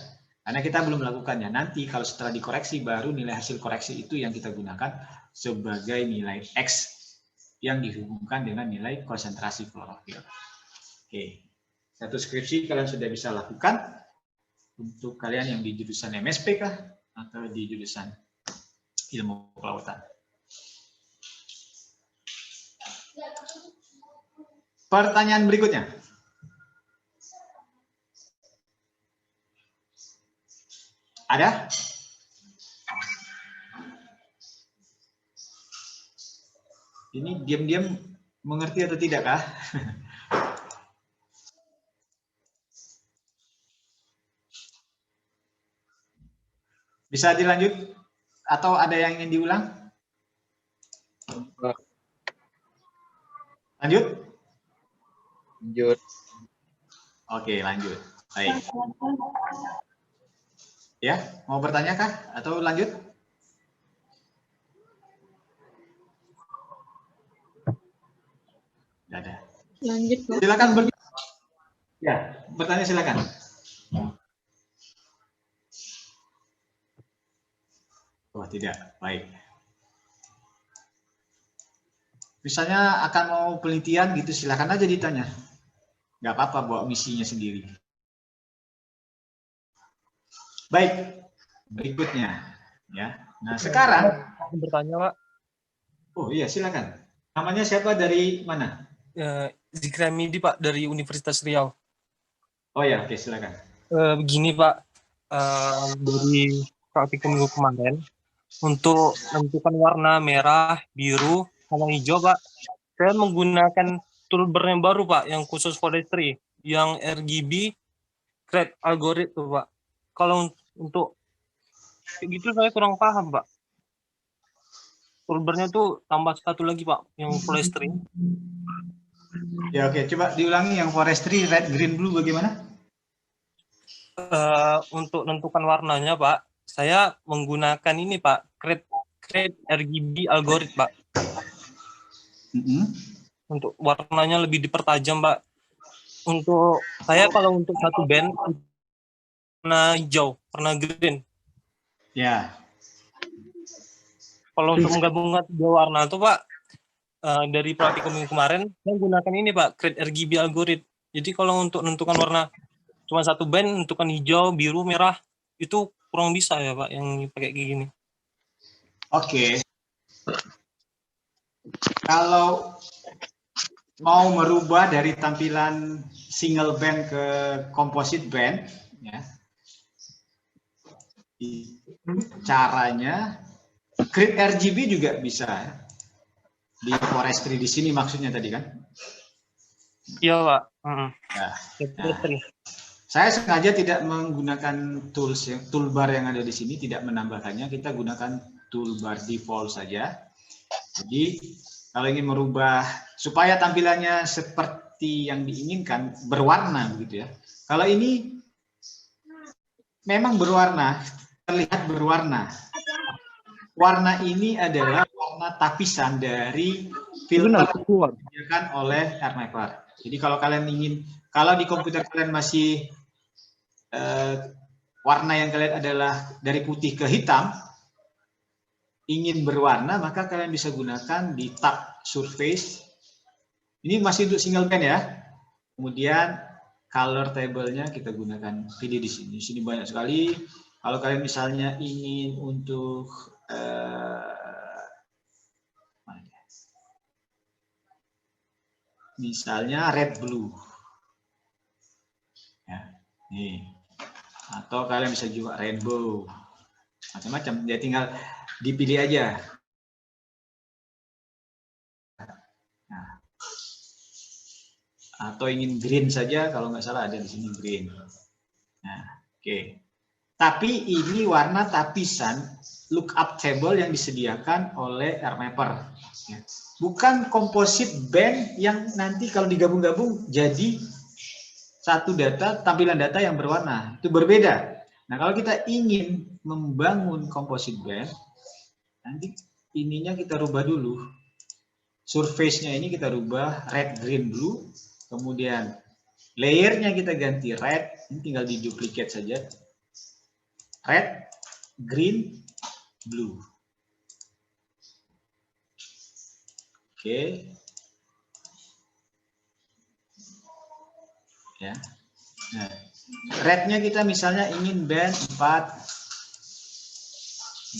Karena kita belum melakukannya. Nanti kalau setelah dikoreksi, baru nilai hasil koreksi itu yang kita gunakan sebagai nilai X yang dihubungkan dengan nilai konsentrasi klorofil. Oke, satu skripsi kalian sudah bisa lakukan. Untuk kalian yang di jurusan MSP kah? Atau di jurusan ilmu kelautan. Pertanyaan berikutnya. Ada? Ini diam-diam mengerti atau tidak kah? Bisa dilanjut? Atau ada yang ingin diulang? Lanjut? Lanjut. Oke, lanjut. Baik. Ya, mau bertanya kah? Atau lanjut? Tidak ada. Lanjut, Bu. Silakan ya, bertanya silakan. Oh, tidak. Baik. Misalnya akan mau penelitian gitu, silakan aja ditanya. Nggak apa-apa bawa misinya sendiri. Baik, berikutnya. Ya. Nah, sekarang bertanya, Pak. Oh iya, silakan. Namanya siapa, dari mana? Zikri Hamidi, Pak, dari Universitas Riau. Oh ya, oke, silakan. Begini, Pak, dari praktikum minggu kemarin, untuk menentukan warna merah, biru, sama hijau, Pak, saya menggunakan toolbar yang baru, Pak, yang khusus forestry, yang RGB Create Algorithm, Pak. Kalau untuk kayak gitu saya kurang paham, Pak. Toolbarnya tuh tambah satu lagi, Pak, yang forestry. Ya, oke, coba diulangi yang forestry, red, green, blue bagaimana? Untuk menentukan warnanya, Pak, saya menggunakan ini, Pak, Create RGB Algorithm, Pak. Untuk warnanya lebih dipertajam, Pak. Untuk saya kalau untuk satu band warna hijau, warna green. Ya. Kalau untuk menggabungkan tiga warna itu, Pak, dari praktikum yang kemarin, saya menggunakan ini, Pak, Create RGB Algorithm. Jadi kalau untuk menentukan warna cuma satu band, menentukan hijau, biru, merah, itu kurang bisa ya, Pak, yang pakai kayak gini. Oke. Kalau mau merubah dari tampilan single band ke composite band, ya, caranya Create RGB juga bisa ya. Di forestry di sini maksudnya tadi kan? Iya, Pak. Nah, Saya sengaja tidak menggunakan toolbar yang ada di sini, tidak menambahkannya. Kita gunakan toolbar default saja. Jadi kalau ingin merubah supaya tampilannya seperti yang diinginkan, berwarna begitu ya. Kalau ini memang berwarna, terlihat berwarna. Warna ini adalah warna tapisan dari filter yang disediakan oleh AirMapper. Jadi kalau kalian ingin, kalau di komputer kalian masih warna yang kalian adalah dari putih ke hitam, ingin berwarna, maka kalian bisa gunakan di tab surface. Ini masih untuk single band ya. Kemudian color table-nya kita gunakan pilih di sini. Di sini banyak sekali. Kalau kalian misalnya ingin untuk Misalnya red blue. Ya, nih. Atau kalian bisa juga rainbow. Macam-macam. Ya tinggal dipilih aja. Nah. Atau ingin green saja, kalau nggak salah ada di sini green. Nah, oke. Tapi ini warna tapisan lookup table yang disediakan oleh RMapper. Bukan composite band yang nanti kalau digabung-gabung jadi satu data, tampilan data yang berwarna. Itu berbeda. Nah, kalau kita ingin membangun composite band, nanti ininya kita rubah dulu. Surface-nya ini kita rubah red, green, blue. Kemudian layernya kita ganti red. Ini tinggal di duplicate saja. Red, green, blue. Oke. Ya. Nah, rednya kita misalnya ingin band 4,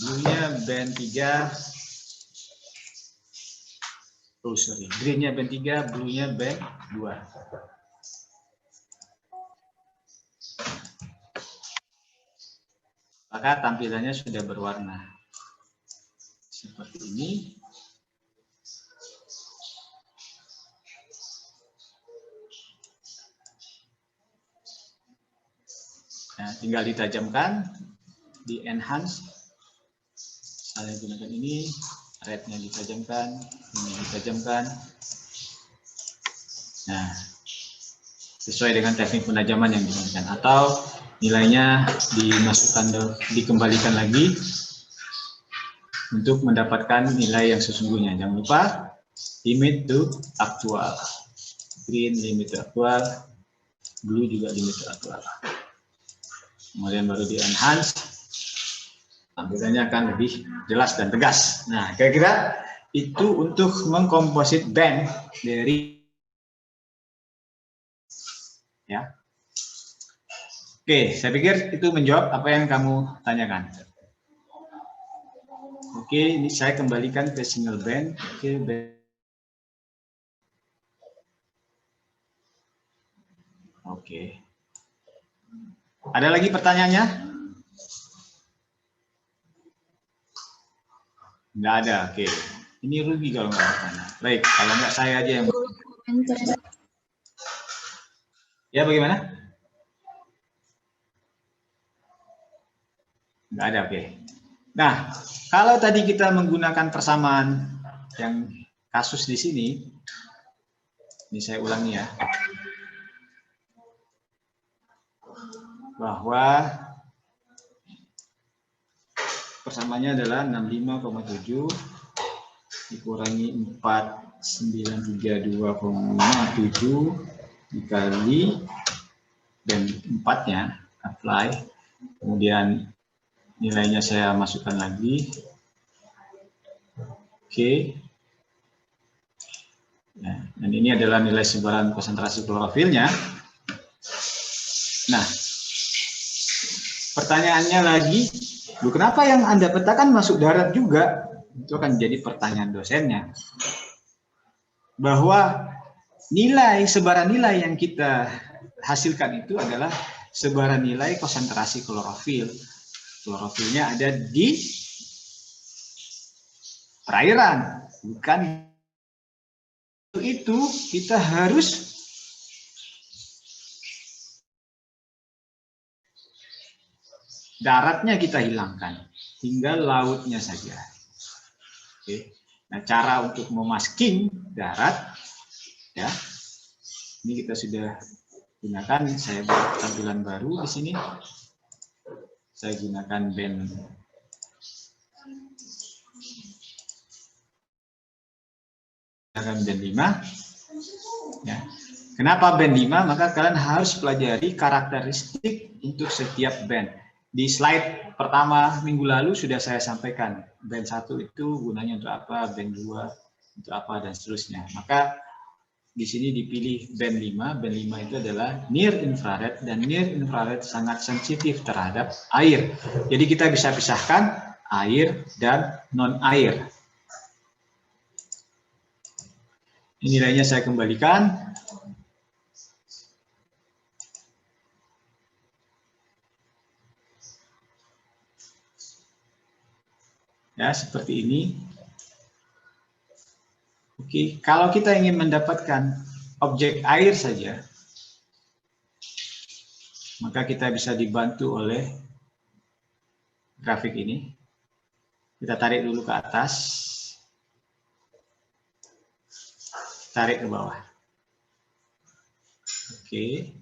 blue-nya band 3. Oh, sorry. Green-nya band 3, blue-nya band 2. Maka tampilannya sudah berwarna. Seperti ini. Nah, tinggal ditajamkan, di enhance. Saya gunakan ini, rednya ditajamkan, ini ditajamkan. Nah, sesuai dengan teknik penajaman yang digunakan. Atau nilainya dimasukkan, dikembalikan lagi untuk mendapatkan nilai yang sesungguhnya. Jangan lupa limit to aktual. Green limit to aktual, blue juga limit to aktual. Kemudian baru di enhance, tampilannya akan lebih jelas dan tegas. Nah, kira-kira itu untuk mengkomposit band dari ya. Oke, saya pikir itu menjawab apa yang kamu tanyakan. Oke, ini saya kembalikan ke single band. Oke, band. Oke. Ada lagi pertanyaannya? Nggak ada, oke. Ini rugi kalau nggak bertanya. Baik, kalau nggak saya aja yang... Ya, bagaimana? Nggak ada, oke. Nah, kalau tadi kita menggunakan persamaan yang kasus di sini, ini saya ulangi ya, bahwa persamaannya adalah 65,7 dikurangi 4932,7 dikali dan 4-nya apply, kemudian nilainya saya masukkan lagi. Oke. Nah, dan ini adalah nilai sebaran konsentrasi klorofilnya. Nah, pertanyaannya lagi, kenapa yang Anda petakan masuk darat juga? Itu akan jadi pertanyaan dosennya. Bahwa sebaran nilai yang kita hasilkan itu adalah sebaran nilai konsentrasi klorofil. Klorofilnya ada di perairan, bukan itu kita harus daratnya kita hilangkan, tinggal lautnya saja. Oke. Nah, cara untuk memasking darat, ya, ini kita sudah gunakan. Saya buat tampilan baru di sini. Saya gunakan band 5. Ya. Kenapa band 5? Maka kalian harus pelajari karakteristik untuk setiap band. Di slide pertama minggu lalu sudah saya sampaikan. Band 1 itu gunanya untuk apa, band 2 untuk apa, dan seterusnya. Maka di sini dipilih band 5. Band 5 itu adalah near infrared, dan near infrared sangat sensitif terhadap air. Jadi kita bisa pisahkan air dan non-air. Nilainya saya kembalikan. Ya, seperti ini. Oke, kalau kita ingin mendapatkan objek air saja, maka kita bisa dibantu oleh grafik ini. Kita tarik dulu ke atas, tarik ke bawah. Oke,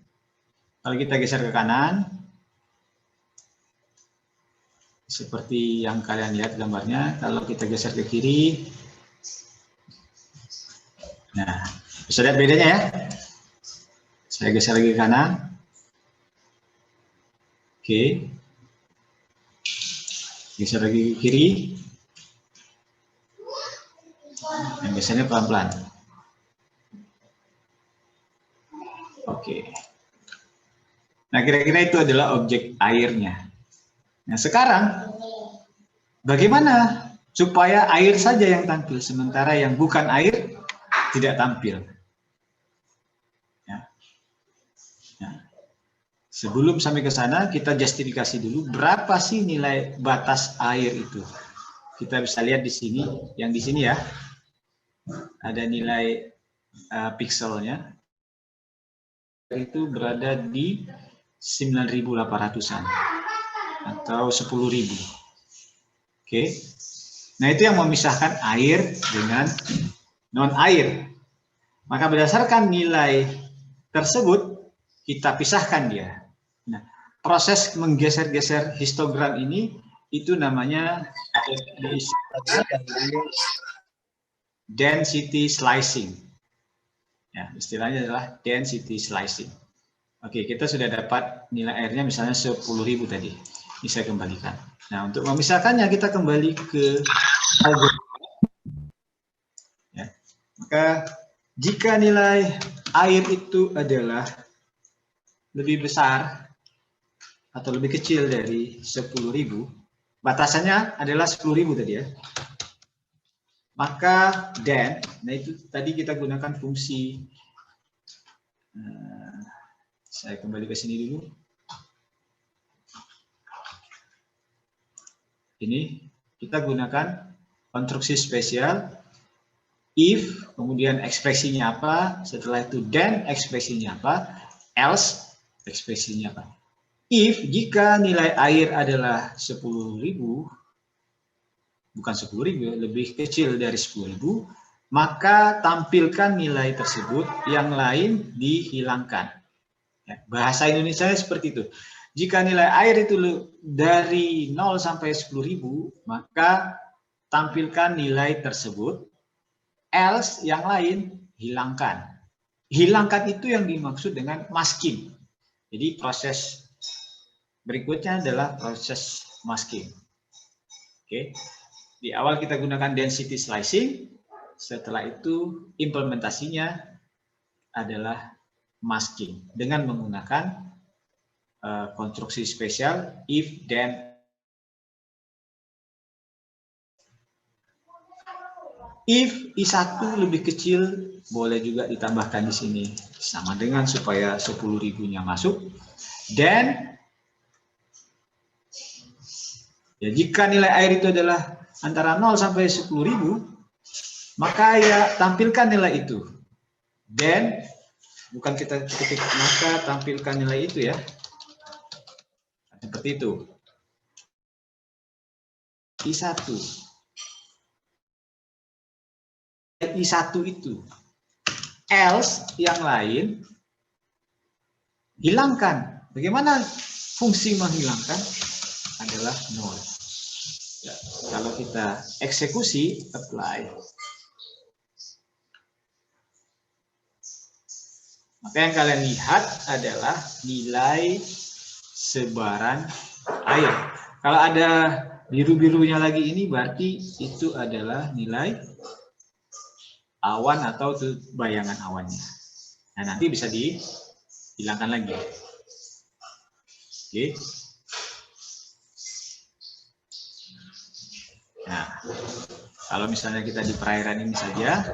kalau kita geser ke kanan, seperti yang kalian lihat gambarnya. Kalau kita geser ke kiri, nah, bisa lihat bedanya ya. Saya geser lagi ke kanan. Oke. Geser lagi ke kiri. Dan gesernya pelan-pelan. Oke. Nah, kira-kira itu adalah objek airnya. Nah, sekarang bagaimana supaya air saja yang tampil, sementara yang bukan air tidak tampil? Ya. Nah, sebelum sampai ke sana, kita justifikasi dulu berapa sih nilai batas air itu. Kita bisa lihat di sini, yang di sini ya, ada nilai pikselnya. Itu berada di 9.800-an atau 10.000. Oke. Nah, itu yang memisahkan air dengan non air. Maka berdasarkan nilai tersebut kita pisahkan dia. Nah, proses menggeser-geser histogram ini itu namanya density slicing. Ya, istilahnya adalah density slicing. Oke, kita sudah dapat nilai airnya misalnya 10.000 tadi. Ini saya kembalikan. Nah, untuk memisahkannya kita kembali ke algoritma. Ya. Maka jika nilai air itu adalah lebih besar atau lebih kecil dari 10.000, batasannya adalah 10.000 tadi ya. Maka then, nah itu tadi kita gunakan fungsi, saya kembali ke sini dulu. Ini kita gunakan konstruksi spesial, if, kemudian ekspresinya apa, setelah itu then ekspresinya apa, else ekspresinya apa. If, jika nilai air adalah 10.000, bukan 10.000, lebih kecil dari 10.000, maka tampilkan nilai tersebut, yang lain dihilangkan. Ya, bahasa Indonesia seperti itu. Jika nilai air itu dari 0 sampai 10.000, maka tampilkan nilai tersebut, else yang lain hilangkan. Hilangkan itu yang dimaksud dengan masking. Jadi proses berikutnya adalah proses masking. Oke. Di awal kita gunakan density slicing, setelah itu implementasinya adalah masking dengan menggunakan konstruksi spesial if then. If I1 lebih kecil, boleh juga ditambahkan di sini sama dengan supaya 10.000-nya masuk. Then ya, jika nilai air itu adalah antara 0 sampai 10.000, maka ya tampilkan nilai itu. Then, bukan kita ketik, maka tampilkan nilai itu ya. Seperti itu. I1. I1 itu. Else yang lain hilangkan. Bagaimana fungsi menghilangkan? Adalah 0. Ya, kalau kita eksekusi, apply, maka yang kalian lihat adalah nilai sebaran air. Kalau ada biru-birunya lagi ini berarti itu adalah nilai awan atau bayangan awannya. Nah, nanti bisa dihilangkan lagi. Oke. Nah, kalau misalnya kita di perairan ini saja,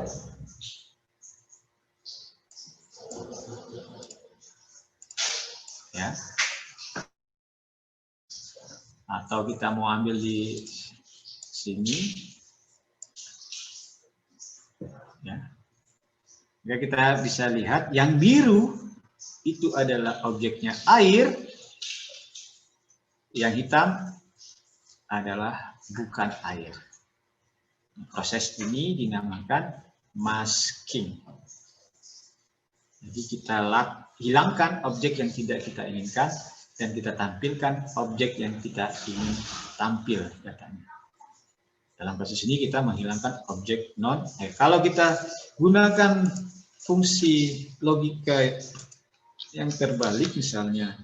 ya. Atau kita mau ambil di sini, ya. Jadi kita bisa lihat yang biru itu adalah objeknya air, yang hitam adalah bukan air. Proses ini dinamakan masking. Jadi kita hilangkan objek yang tidak kita inginkan dan kita tampilkan objek yang kita ingin tampil datanya. Dalam kasus ini kita menghilangkan objek non-air. Kalau kita gunakan fungsi logika yang terbalik, misalnya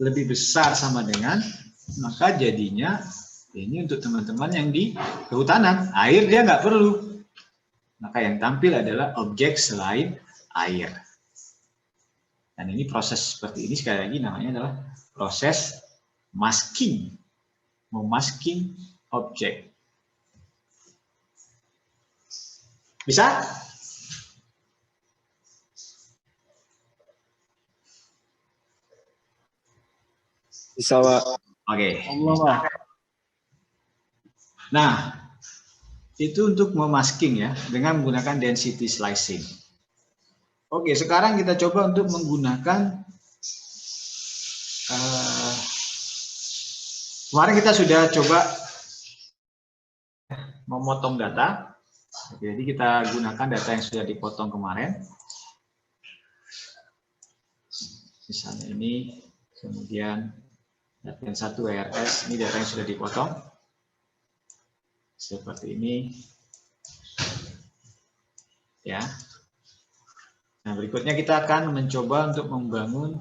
lebih besar sama dengan, maka jadinya ini untuk teman-teman yang di kehutanan, air dia nggak perlu. Maka yang tampil adalah objek selain air. Dan ini proses seperti ini sekali lagi namanya adalah proses masking, memasking objek. Bisa? Bisa, Pak. Oke. Nah, itu untuk memasking ya, dengan menggunakan density slicing. Oke, sekarang kita coba untuk menggunakan, kemarin kita sudah coba memotong data. Jadi kita gunakan data yang sudah dipotong kemarin. Misalnya ini, kemudian data yang 1 WRS, ini data yang sudah dipotong. Seperti ini. Ya. Nah, berikutnya kita akan mencoba untuk membangun,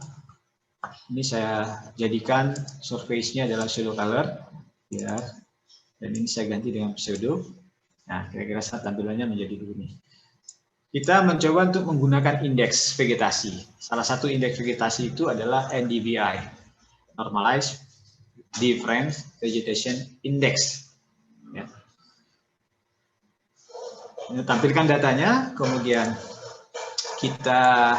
ini saya jadikan surface-nya adalah pseudo color, ya. Dan ini saya ganti dengan pseudo. Nah, kira-kira tampilannya menjadi begini. Kita mencoba untuk menggunakan indeks vegetasi. Salah satu indeks vegetasi itu adalah NDVI, Normalized Difference Vegetation Index. Ya. Ini tampilkan datanya, kemudian kita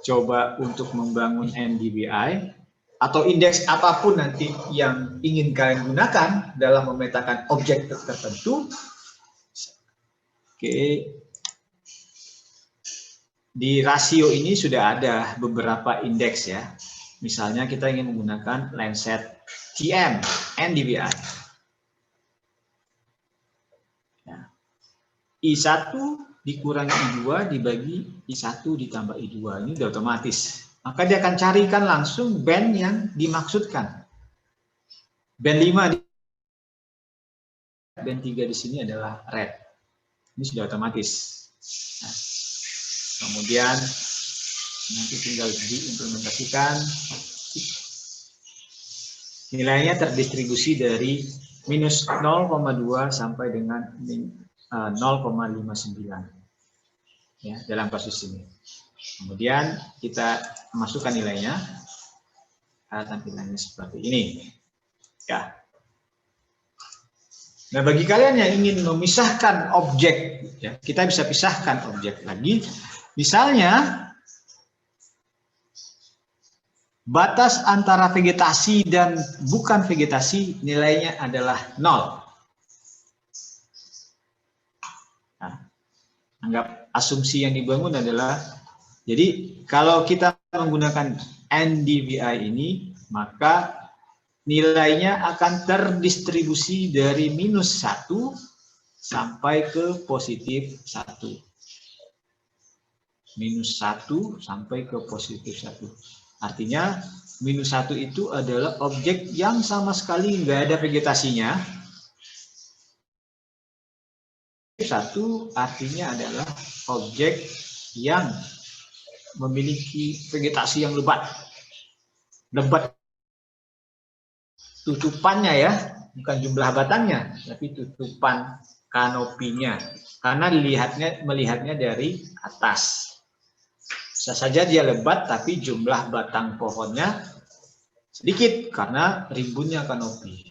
coba untuk membangun NDVI atau indeks apapun nanti yang ingin kalian gunakan dalam memetakan objek tertentu. Oke. Di rasio ini sudah ada beberapa indeks ya. Misalnya kita ingin menggunakan Lancet TM NDVI. Ya. I1 dikurangi I2 dibagi I1 ditambah I2. Ini sudah otomatis. Maka dia akan carikan langsung band yang dimaksudkan. Band 5, band 3 di sini adalah red. Ini sudah otomatis. Nah, kemudian nanti tinggal diimplementasikan. Nilainya terdistribusi dari minus 0,2 sampai dengan 0,59 ya, dalam kasus ini. Kemudian kita masukkan nilainya, tampilannya seperti ini. Ya. Nah, bagi kalian yang ingin memisahkan objek, ya, kita bisa pisahkan objek lagi. Misalnya, batas antara vegetasi dan bukan vegetasi nilainya adalah 0. Nah, anggap asumsi yang dibangun adalah, jadi kalau kita menggunakan NDVI ini, maka nilainya akan terdistribusi dari minus 1 sampai ke positif 1. Minus 1 sampai ke positif 1. Artinya minus 1 itu adalah objek yang sama sekali nggak ada vegetasinya. 1 artinya adalah objek yang memiliki vegetasi yang lebat. Lebat tutupannya ya, bukan jumlah batangnya, tapi tutupan kanopinya. Karena melihatnya dari atas. Bisa saja dia lebat, tapi jumlah batang pohonnya sedikit karena rimbunnya kanopi.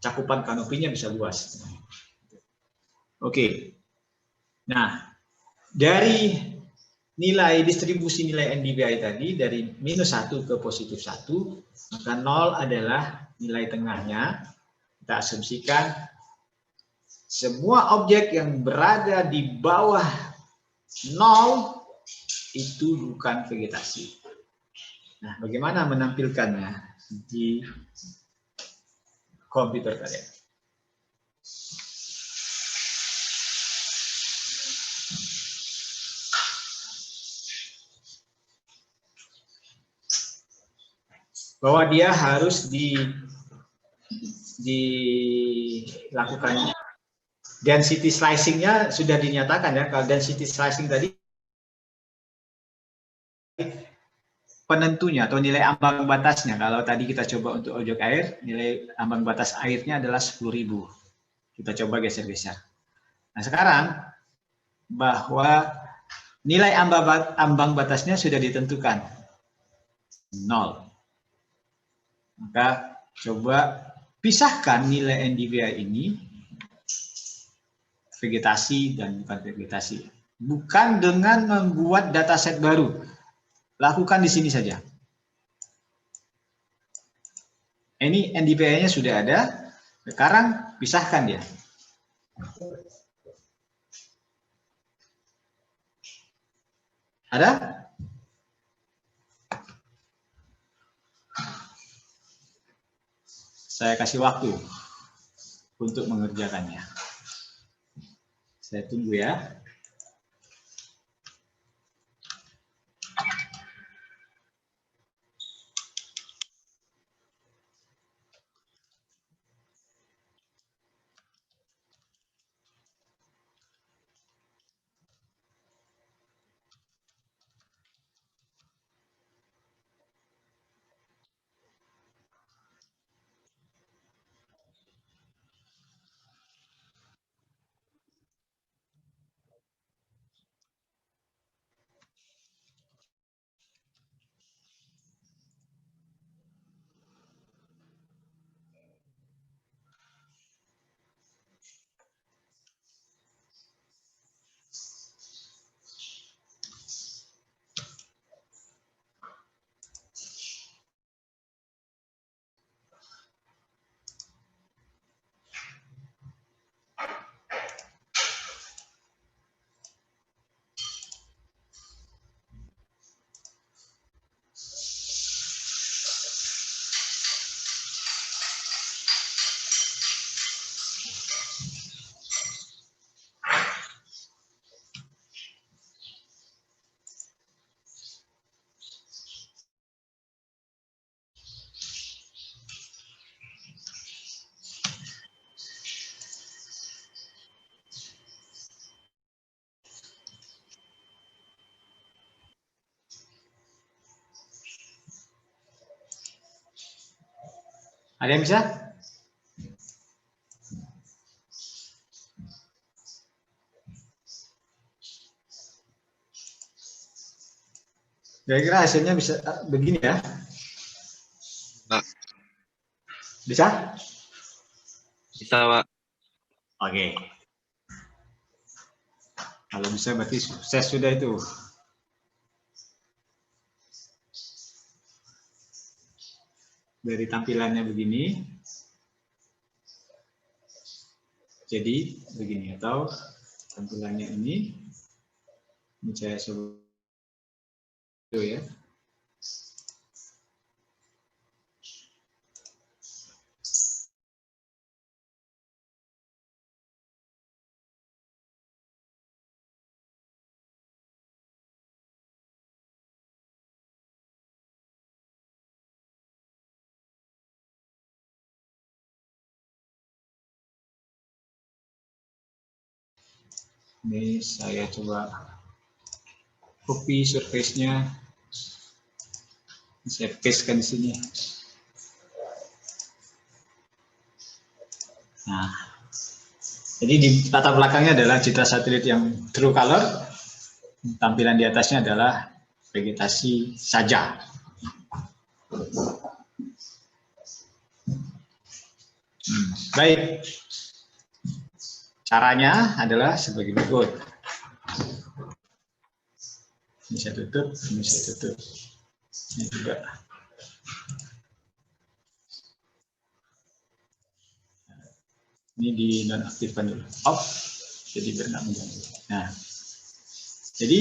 Cakupan kanopinya bisa luas. Oke. Nah, dari nilai distribusi nilai NDVI tadi dari -1 ke +1, maka 0 adalah nilai tengahnya. Kita asumsikan semua objek yang berada di bawah 0 itu bukan vegetasi. Nah, bagaimana menampilkannya di komputer kalian? Bahwa dia harus dilakukan density slicing-nya sudah dinyatakan ya. Kalau density slicing tadi penentunya atau nilai ambang batasnya, kalau tadi kita coba untuk objek air, nilai ambang batas airnya adalah 10.000. Kita coba geser-geser. Nah, sekarang bahwa nilai ambang batasnya sudah ditentukan 0. Maka coba pisahkan nilai NDVI ini vegetasi dan bukan vegetasi. Bukan dengan membuat dataset baru. Lakukan di sini saja. Ini NDVI-nya sudah ada. Sekarang pisahkan dia. Ada? Saya kasih waktu untuk mengerjakannya. Saya tunggu ya. Ada yang bisa? Kira-kira hasilnya bisa begini ya? Bisa? Bisa, Pak. Oke. Kalau bisa berarti sukses sudah itu. Dari tampilannya begini. Jadi begini, atau tampilannya ini saya sebut ya. Ini saya coba copy surface-nya, saya pastekan di sini. Nah, jadi di latar belakangnya adalah citra satelit yang true color, tampilan di atasnya adalah vegetasi saja. Baik. Caranya adalah sebagai berikut. Ini saya tutup, ini saya tutup. Ini juga. Ini dinonaktifkan dulu. Off. Jadi biar nggak mengganggu. Nah, jadi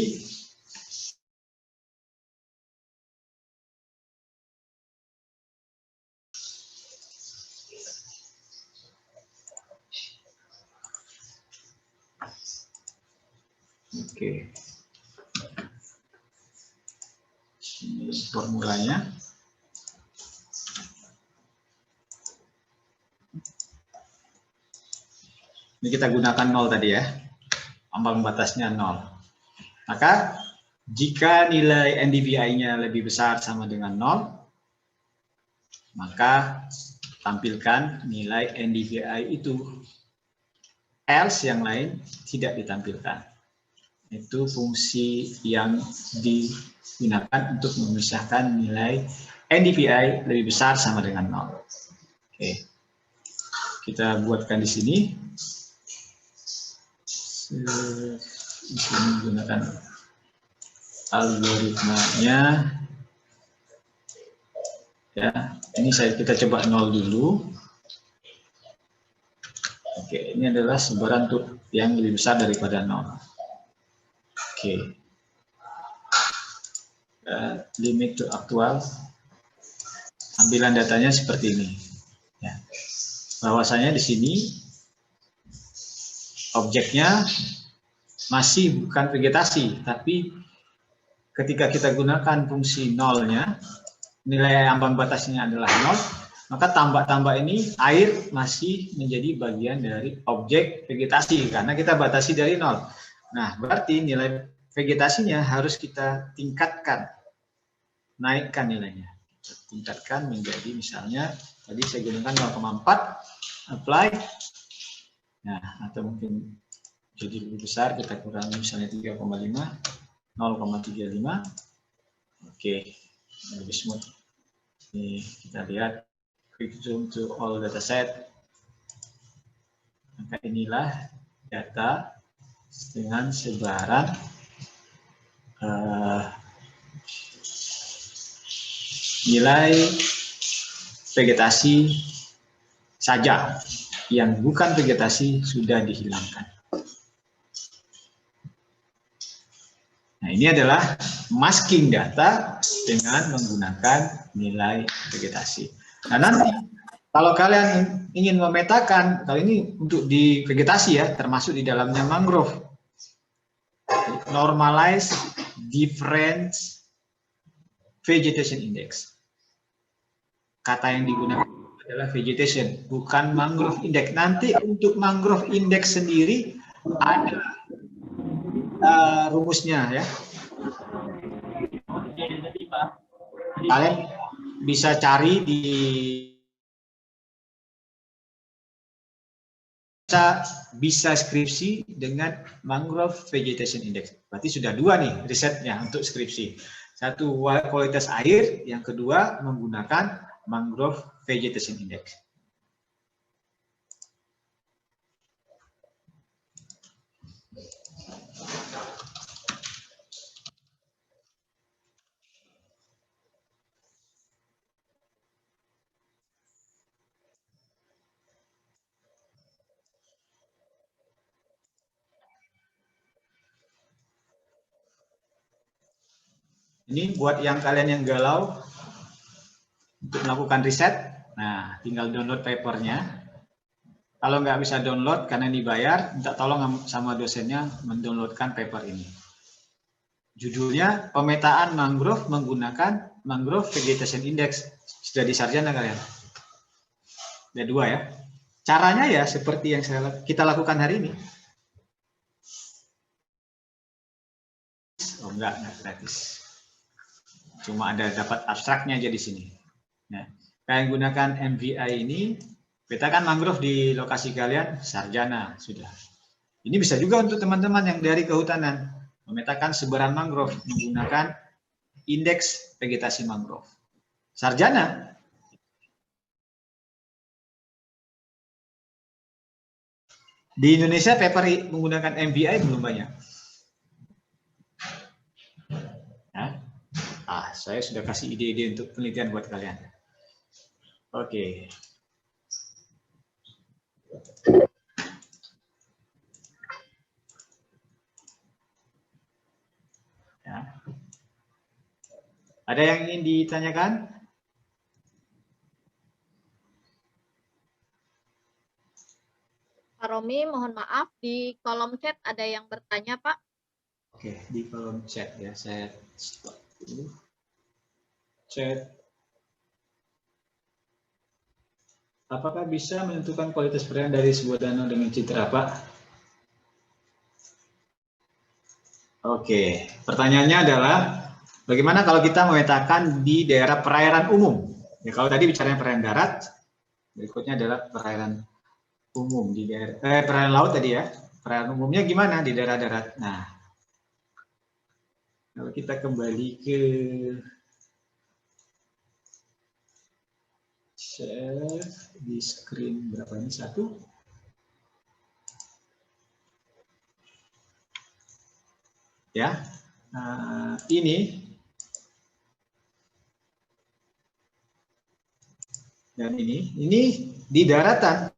oke. Ini formulanya. Ini kita gunakan 0 tadi ya. Ambang batasnya 0. Maka jika nilai NDVI-nya lebih besar sama dengan 0, maka tampilkan nilai NDVI itu. Else yang lain tidak ditampilkan. Itu fungsi yang digunakan untuk memisahkan nilai NDVI lebih besar sama dengan 0. Oke. Kita buatkan di sini. Di sini menggunakan algoritmanya. Ya, ini kita coba 0 dulu. Oke, ini adalah sebaran yang lebih besar daripada 0. Oke. Limit to aktual. Tampilan datanya seperti ini. Ya. Bahwasanya di sini objeknya masih bukan vegetasi, tapi ketika kita gunakan fungsi nolnya, nilai ambang batasnya adalah 0, maka tambah-tambah ini air masih menjadi bagian dari objek vegetasi, karena kita batasi dari 0. Nah, berarti nilai vegetasinya harus kita tingkatkan, naikkan nilainya. Tingkatkan menjadi misalnya, tadi saya gunakan 0,4, apply. Nah, atau mungkin jadi lebih besar, kita kurangi misalnya 3,5, 0,35. Oke, lebih smooth. Ini kita lihat, quick zoom to all dataset. Maka inilah data dengan sebaran nilai vegetasi saja. Yang bukan vegetasi sudah dihilangkan. Nah, ini adalah masking data dengan menggunakan nilai vegetasi. Nah, nanti kalau kalian ingin memetakan, kalau ini untuk di vegetasi ya, termasuk di dalamnya mangrove. Normalize difference vegetation index. Kata yang digunakan adalah vegetation, bukan mangrove index. Nanti untuk mangrove index sendiri ada rumusnya ya. Kalian bisa cari di bisa skripsi dengan mangrove vegetation index. Berarti sudah 2 nih risetnya untuk skripsi. Satu kualitas air, yang kedua menggunakan mangrove vegetation index. Ini buat yang kalian yang galau untuk melakukan riset. Nah, tinggal download papernya. Kalau nggak bisa download karena dibayar, minta tolong sama dosennya mendownloadkan paper ini. Judulnya pemetaan mangrove menggunakan mangrove vegetation index. Sudah di sarjana kalian? Ada 2 ya. Caranya ya seperti yang kita lakukan hari ini. Oh enggak gratis. Cuma ada dapat abstraknya aja di sini. Nah, kalian gunakan MVI ini, petakan mangrove di lokasi kalian, sarjana sudah. Ini bisa juga untuk teman-teman yang dari kehutanan, memetakan sebaran mangrove menggunakan indeks vegetasi mangrove. Sarjana. Di Indonesia paper menggunakan MVI belum banyak. Saya sudah kasih ide-ide untuk penelitian buat kalian. Oke. Ya. Ada yang ingin ditanyakan? Pak Romi, mohon maaf, di kolom chat ada yang bertanya, Pak. Oke, di kolom chat ya, saya stop dulu. Chat. Apakah bisa menentukan kualitas perairan dari sebuah danau dengan citra, Pak? Oke, pertanyaannya adalah bagaimana kalau kita memetakan di daerah perairan umum? Ya, kalau tadi bicaranya perairan darat, berikutnya adalah perairan umum di daerah perairan laut tadi ya. Perairan umumnya gimana di daerah darat? Nah, kalau kita kembali ke share di screen berapa ini? 1. Ya, ini dan ini di daratan.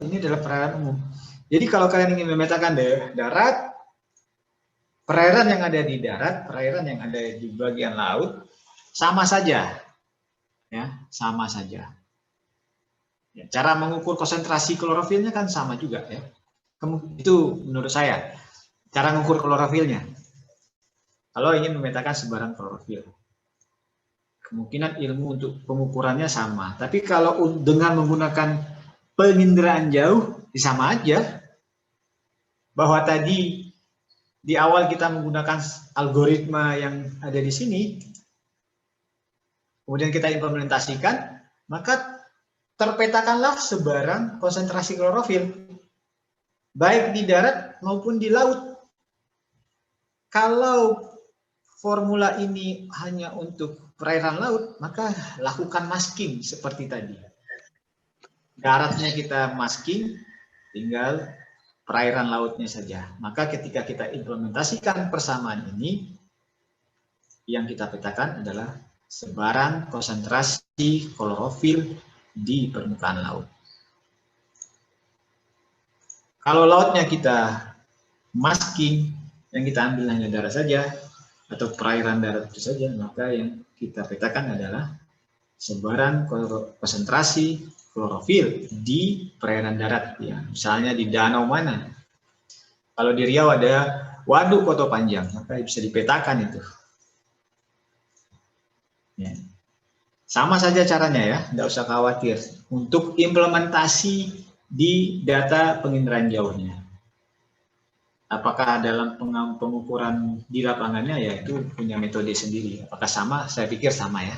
Ini adalah perairan umum. Jadi kalau kalian ingin memetakan darat, perairan yang ada di darat, perairan yang ada di bagian laut, sama saja, ya, sama saja. Ya, cara mengukur konsentrasi klorofilnya kan sama juga, ya. Itu menurut saya cara mengukur klorofilnya. Kalau ingin memetakan sebaran klorofil, kemungkinan ilmu untuk pengukurannya sama. Tapi kalau dengan menggunakan penginderaan jauh, sama aja. Bahwa tadi di awal kita menggunakan algoritma yang ada di sini, kemudian kita implementasikan, maka terpetakanlah sebaran konsentrasi klorofil, baik di darat maupun di laut. Kalau formula ini hanya untuk perairan laut, maka lakukan masking seperti tadi. Daratnya kita masking, tinggal perairan lautnya saja. Maka ketika kita implementasikan persamaan ini, yang kita petakan adalah sebaran konsentrasi klorofil di permukaan laut. Kalau lautnya kita masking, yang kita ambil hanya darat saja, atau perairan darat itu saja, maka yang kita petakan adalah sebaran konsentrasi klorofil di perairan darat. Ya, misalnya di danau mana. Kalau di Riau ada Waduk Koto Panjang, maka bisa dipetakan itu. Ya. Sama saja caranya ya, tidak usah khawatir. Untuk implementasi di data penginderaan jauhnya. Apakah dalam pengukuran di lapangannya, ya itu punya metode sendiri. Apakah sama? Saya pikir sama ya.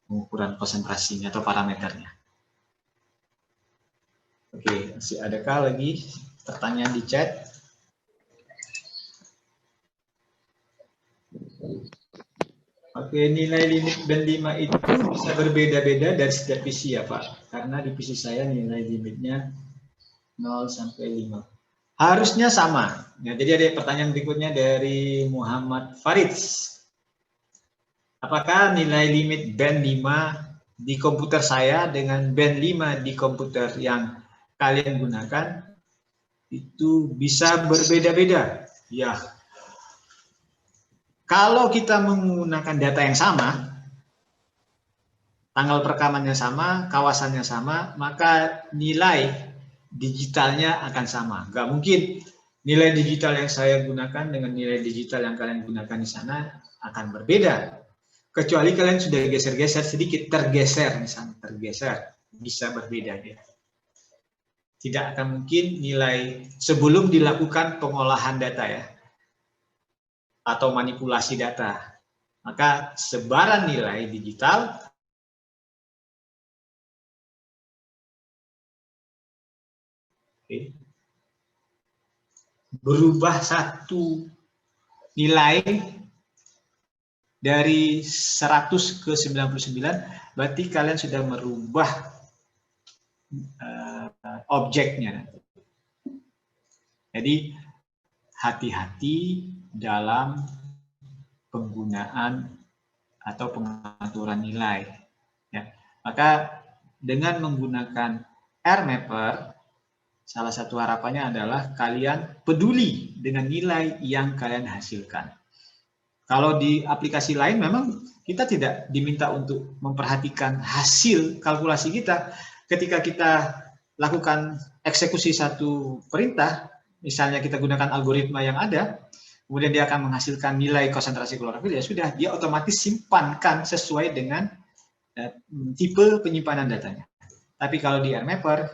Pengukuran konsentrasinya atau parameternya. Oke, masih adakah lagi pertanyaan di chat? Oke, nilai limit band 5 itu bisa berbeda-beda dari setiap PC ya Pak. Karena di PC saya nilai limitnya 0 sampai 5. Harusnya sama. Ya, jadi ada pertanyaan berikutnya dari Muhammad Farid. Apakah nilai limit band 5 di komputer saya dengan band 5 di komputer yang kalian gunakan itu bisa berbeda-beda? Ya. Kalau kita menggunakan data yang sama, tanggal perekamannya sama, kawasannya sama, maka nilai digitalnya akan sama. Nggak mungkin nilai digital yang saya gunakan dengan nilai digital yang kalian gunakan di sana akan berbeda. Kecuali kalian sudah geser-geser sedikit, tergeser misalnya, tergeser, bisa berbeda ya. Tidak akan mungkin nilai sebelum dilakukan pengolahan data ya, atau manipulasi data. Maka sebaran nilai digital berubah satu nilai dari 100 ke 99, berarti kalian sudah merubah objeknya. Jadi hati-hati dalam penggunaan atau pengaturan nilai. Ya. Maka dengan menggunakan RMapper, salah satu harapannya adalah kalian peduli dengan nilai yang kalian hasilkan. Kalau di aplikasi lain memang kita tidak diminta untuk memperhatikan hasil kalkulasi kita. Ketika kita lakukan eksekusi satu perintah, misalnya kita gunakan algoritma yang ada, kemudian dia akan menghasilkan nilai konsentrasi klorofil, ya sudah, dia otomatis simpankan sesuai dengan tipe penyimpanan datanya. Tapi kalau di RMapper,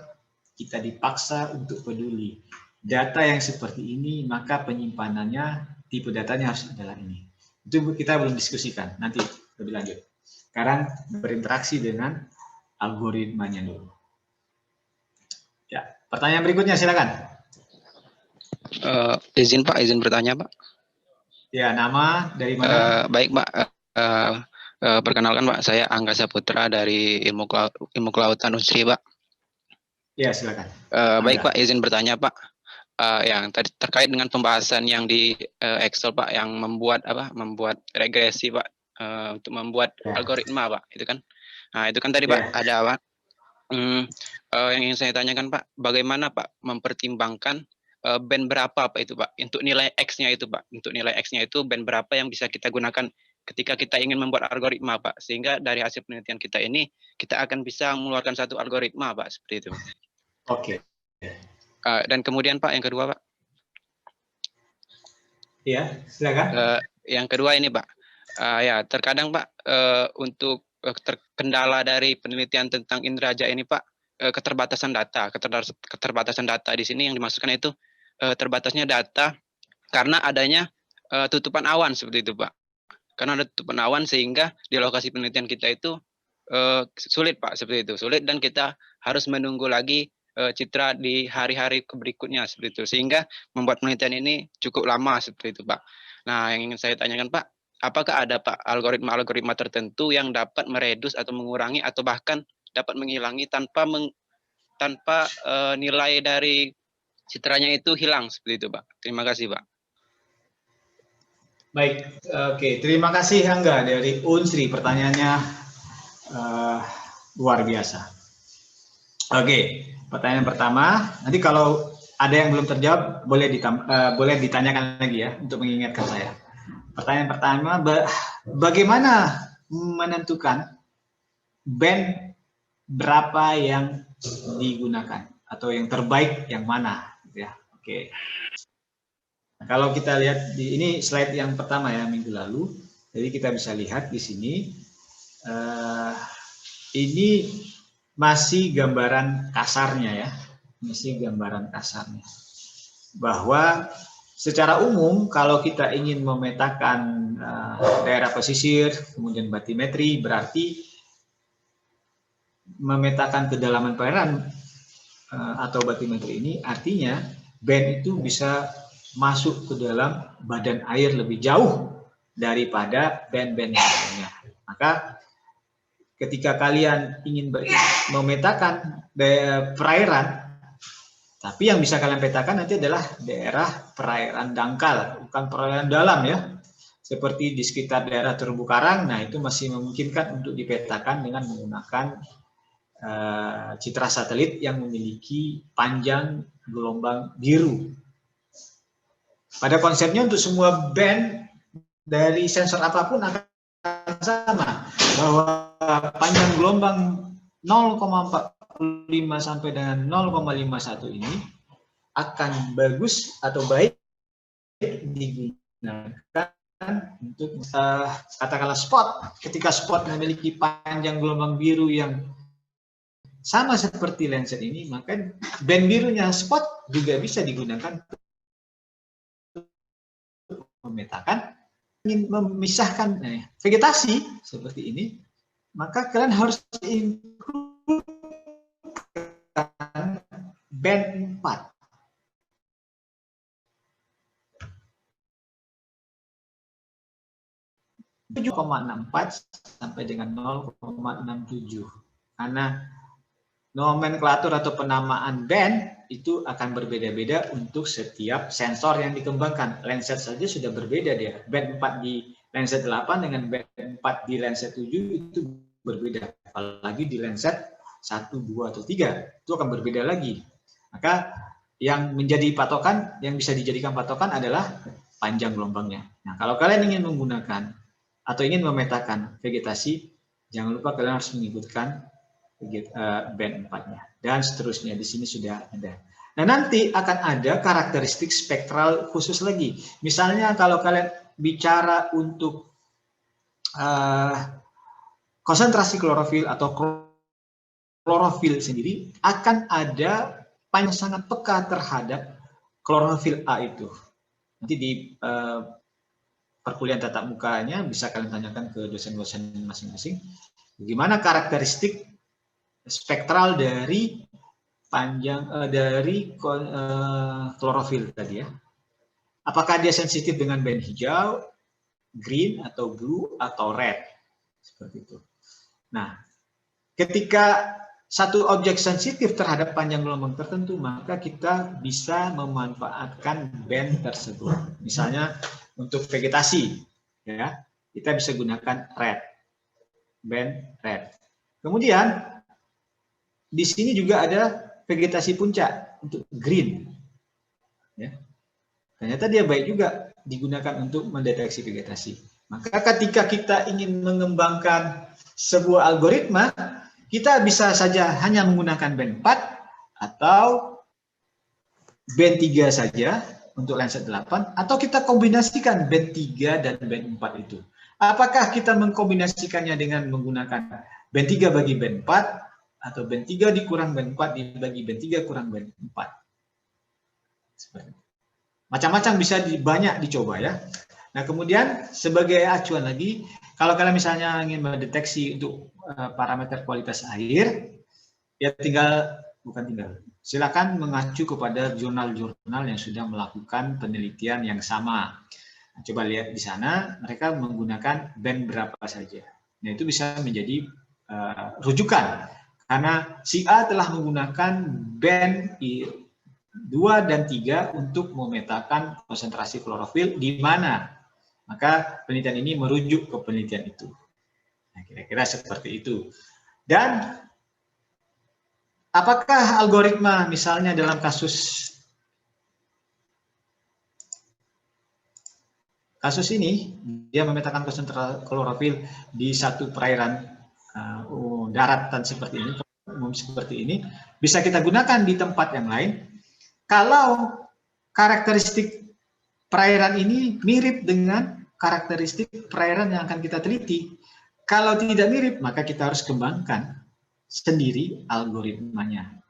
kita dipaksa untuk peduli. Data yang seperti ini, maka penyimpanannya, tipe datanya harus adalah ini. Itu kita belum diskusikan, nanti lebih lanjut. Sekarang berinteraksi dengan algoritmanya dulu. Ya, pertanyaan berikutnya silakan. Izin Pak, izin bertanya Pak. Ya, nama dari mana? Baik Pak, perkenalkan Pak, saya Angga Saputra dari Ilmu Kelautan Unsri Pak. Ya, silakan. Baik Pak, izin bertanya Pak. Yang tadi terkait dengan pembahasan yang di Excel Pak, yang membuat regresi Pak, untuk membuat algoritma Pak, itu kan. Nah itu kan tadi Pak ada Pak. Yang ingin saya tanyakan Pak, bagaimana Pak mempertimbangkan band berapa Pak itu Pak untuk nilai X-nya itu Pak, untuk nilai X-nya itu band berapa yang bisa kita gunakan ketika kita ingin membuat algoritma Pak, sehingga dari hasil penelitian kita ini kita akan bisa mengeluarkan satu algoritma Pak, seperti itu. Oke. Dan kemudian Pak, yang kedua Pak. Iya, silakan. Yang kedua ini Pak, ya terkadang Pak untuk terkendala dari penelitian tentang inderaja ini Pak, keterbatasan data di sini yang dimaksudkan itu terbatasnya data karena adanya tutupan awan seperti itu Pak. Karena ada tutupan awan sehingga di lokasi penelitian kita itu sulit Pak, seperti itu, sulit, dan kita harus menunggu lagi citra di hari-hari berikutnya seperti itu, sehingga membuat penelitian ini cukup lama seperti itu Pak. Nah yang ingin saya tanyakan Pak, apakah ada Pak algoritma tertentu yang dapat meredus atau mengurangi atau bahkan dapat menghilangi tanpa nilai dari citranya itu hilang seperti itu Pak. Terima kasih Pak. Baik, oke, terima kasih Angga dari Unsri, pertanyaannya luar biasa. Oke, pertanyaan pertama, nanti kalau ada yang belum terjawab boleh ditanyakan lagi ya untuk mengingatkan saya. Pertanyaan pertama, bagaimana menentukan band berapa yang digunakan atau yang terbaik yang mana? Ya, oke. Nah, kalau kita lihat di ini slide yang pertama ya minggu lalu, jadi kita bisa lihat di sini ini masih gambaran kasarnya ya, masih gambaran kasarnya. Bahwa secara umum kalau kita ingin memetakan daerah pesisir, kemudian batimetri, berarti memetakan kedalaman perairan atau batimetri ini artinya band itu bisa masuk ke dalam badan air lebih jauh daripada band-band lainnya. Maka ketika kalian ingin memetakan perairan, tapi yang bisa kalian petakan nanti adalah daerah perairan dangkal, bukan perairan dalam ya. Seperti di sekitar daerah terumbu karang, nah itu masih memungkinkan untuk dipetakan dengan menggunakan citra satelit yang memiliki panjang gelombang biru. Pada konsepnya untuk semua band dari sensor apapun akan sama, bahwa panjang gelombang 0,45 sampai dengan 0,51 ini akan bagus atau baik digunakan untuk katakanlah spot. Ketika spot memiliki panjang gelombang biru yang sama seperti Landsat ini, maka band birunya spot juga bisa digunakan untuk memetakan, ingin memisahkan vegetasi seperti ini, maka kalian harus include band 4. sampai dengan 0,67, karena nomenklatur atau penamaan band itu akan berbeda-beda untuk setiap sensor yang dikembangkan. Landsat saja sudah berbeda dia. Band 4 di lenset 8 dengan band 4 di lenset 7 itu berbeda. Apalagi di lenset 1, 2, atau 3, itu akan berbeda lagi. Maka yang menjadi patokan, yang bisa dijadikan patokan adalah panjang gelombangnya. Nah, kalau kalian ingin menggunakan atau ingin memetakan vegetasi, jangan lupa kalian harus mengikutkan band 4-nya. Dan seterusnya, di sini sudah ada. Nah, nanti akan ada karakteristik spektral khusus lagi. Misalnya kalau kalian bicara untuk konsentrasi klorofil atau klorofil sendiri, akan ada yang sangat peka terhadap klorofil A itu. Nanti di perkuliahan tatap mukanya bisa kalian tanyakan ke dosen-dosen masing-masing. Bagaimana karakteristik spektral dari klorofil tadi ya? Apakah dia sensitif dengan band hijau, green, atau blue, atau red? Seperti itu. Nah, ketika satu objek sensitif terhadap panjang gelombang tertentu, maka kita bisa memanfaatkan band tersebut. Misalnya untuk vegetasi, ya, kita bisa gunakan red, band red. Kemudian di sini juga ada vegetasi puncak untuk green. Ya. Ternyata dia baik juga digunakan untuk mendeteksi vegetasi. Maka ketika kita ingin mengembangkan sebuah algoritma, kita bisa saja hanya menggunakan band 4 atau band 3 saja untuk lenset 8, atau kita kombinasikan band 3 dan band 4 itu. Apakah kita mengkombinasikannya dengan menggunakan band 3 bagi band 4, atau band 3 dikurang band 4 dibagi band 3 kurang band 4. Seperti itu. Macam-macam bisa banyak dicoba ya. Nah, kemudian sebagai acuan lagi, kalau kalian misalnya ingin mendeteksi untuk parameter kualitas air, ya silakan mengacu kepada jurnal-jurnal yang sudah melakukan penelitian yang sama. Nah, coba lihat di sana, mereka menggunakan band berapa saja. Nah, itu bisa menjadi rujukan, karena si A telah menggunakan band 2 dan 3 untuk memetakan konsentrasi klorofil di mana. Maka penelitian ini merujuk ke penelitian itu. Nah, kira-kira seperti itu. Dan apakah algoritma misalnya dalam kasus ini, dia memetakan konsentrasi klorofil di satu perairan daratan seperti ini, bisa kita gunakan di tempat yang lain. Kalau karakteristik perairan ini mirip dengan karakteristik perairan yang akan kita teliti. Kalau tidak mirip, maka kita harus kembangkan sendiri algoritmanya.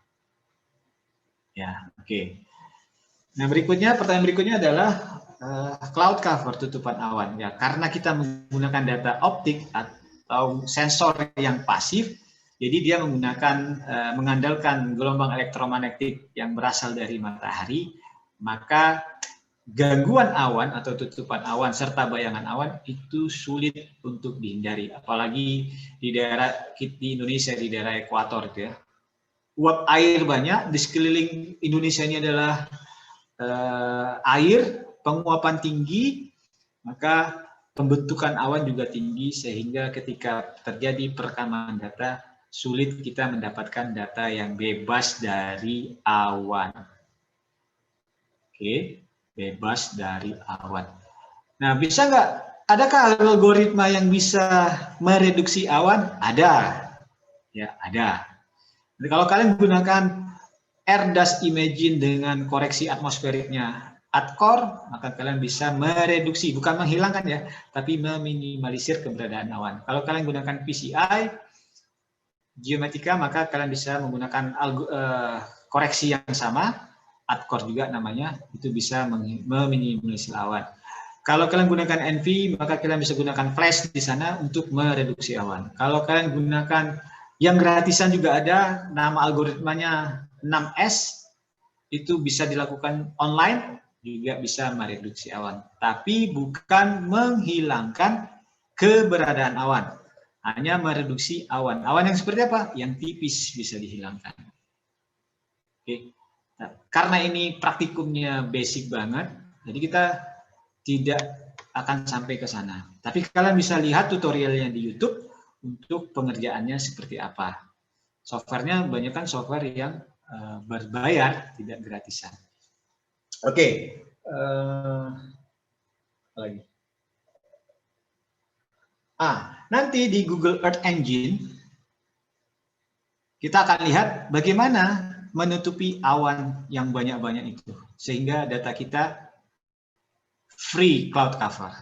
Ya, oke. Nah, pertanyaan berikutnya adalah cloud cover, tutupan awan. Ya, karena kita menggunakan data optik atau sensor yang pasif, jadi dia mengandalkan gelombang elektromagnetik yang berasal dari matahari, maka gangguan awan atau tutupan awan serta bayangan awan itu sulit untuk dihindari, apalagi di Indonesia, di daerah ekuator itu ya. Uap air banyak, di sekeliling Indonesia ini adalah air, penguapan tinggi, maka pembentukan awan juga tinggi, sehingga ketika terjadi perekaman data, sulit kita mendapatkan data yang bebas dari awan. Oke, bebas dari awan. Nah, bisa nggak? Adakah algoritma yang bisa mereduksi awan? Ada. Ya, ada. Jadi kalau kalian gunakan AirDust Imagine dengan koreksi atmosferiknya ATCOR, maka kalian bisa mereduksi, bukan menghilangkan ya, tapi meminimalisir keberadaan awan. Kalau kalian gunakan PCI, Geomatica, maka kalian bisa menggunakan koreksi yang sama, ATCOR juga namanya, itu bisa meminimalisir awan. Kalau kalian gunakan NV, maka kalian bisa gunakan flash di sana untuk mereduksi awan. Kalau kalian gunakan yang gratisan juga ada, nama algoritmanya 6S, itu bisa dilakukan online, juga bisa mereduksi awan. Tapi bukan menghilangkan keberadaan awan. Hanya mereduksi awan. Awan yang seperti apa? Yang tipis bisa dihilangkan. Oke. Nah, karena ini praktikumnya basic banget, jadi kita tidak akan sampai ke sana. Tapi kalian bisa lihat tutorialnya di YouTube untuk pengerjaannya seperti apa. Softwarenya banyak kan software yang berbayar, tidak gratisan. Oke, lagi. Nanti di Google Earth Engine kita akan lihat bagaimana menutupi awan yang banyak-banyak itu sehingga data kita free cloud cover.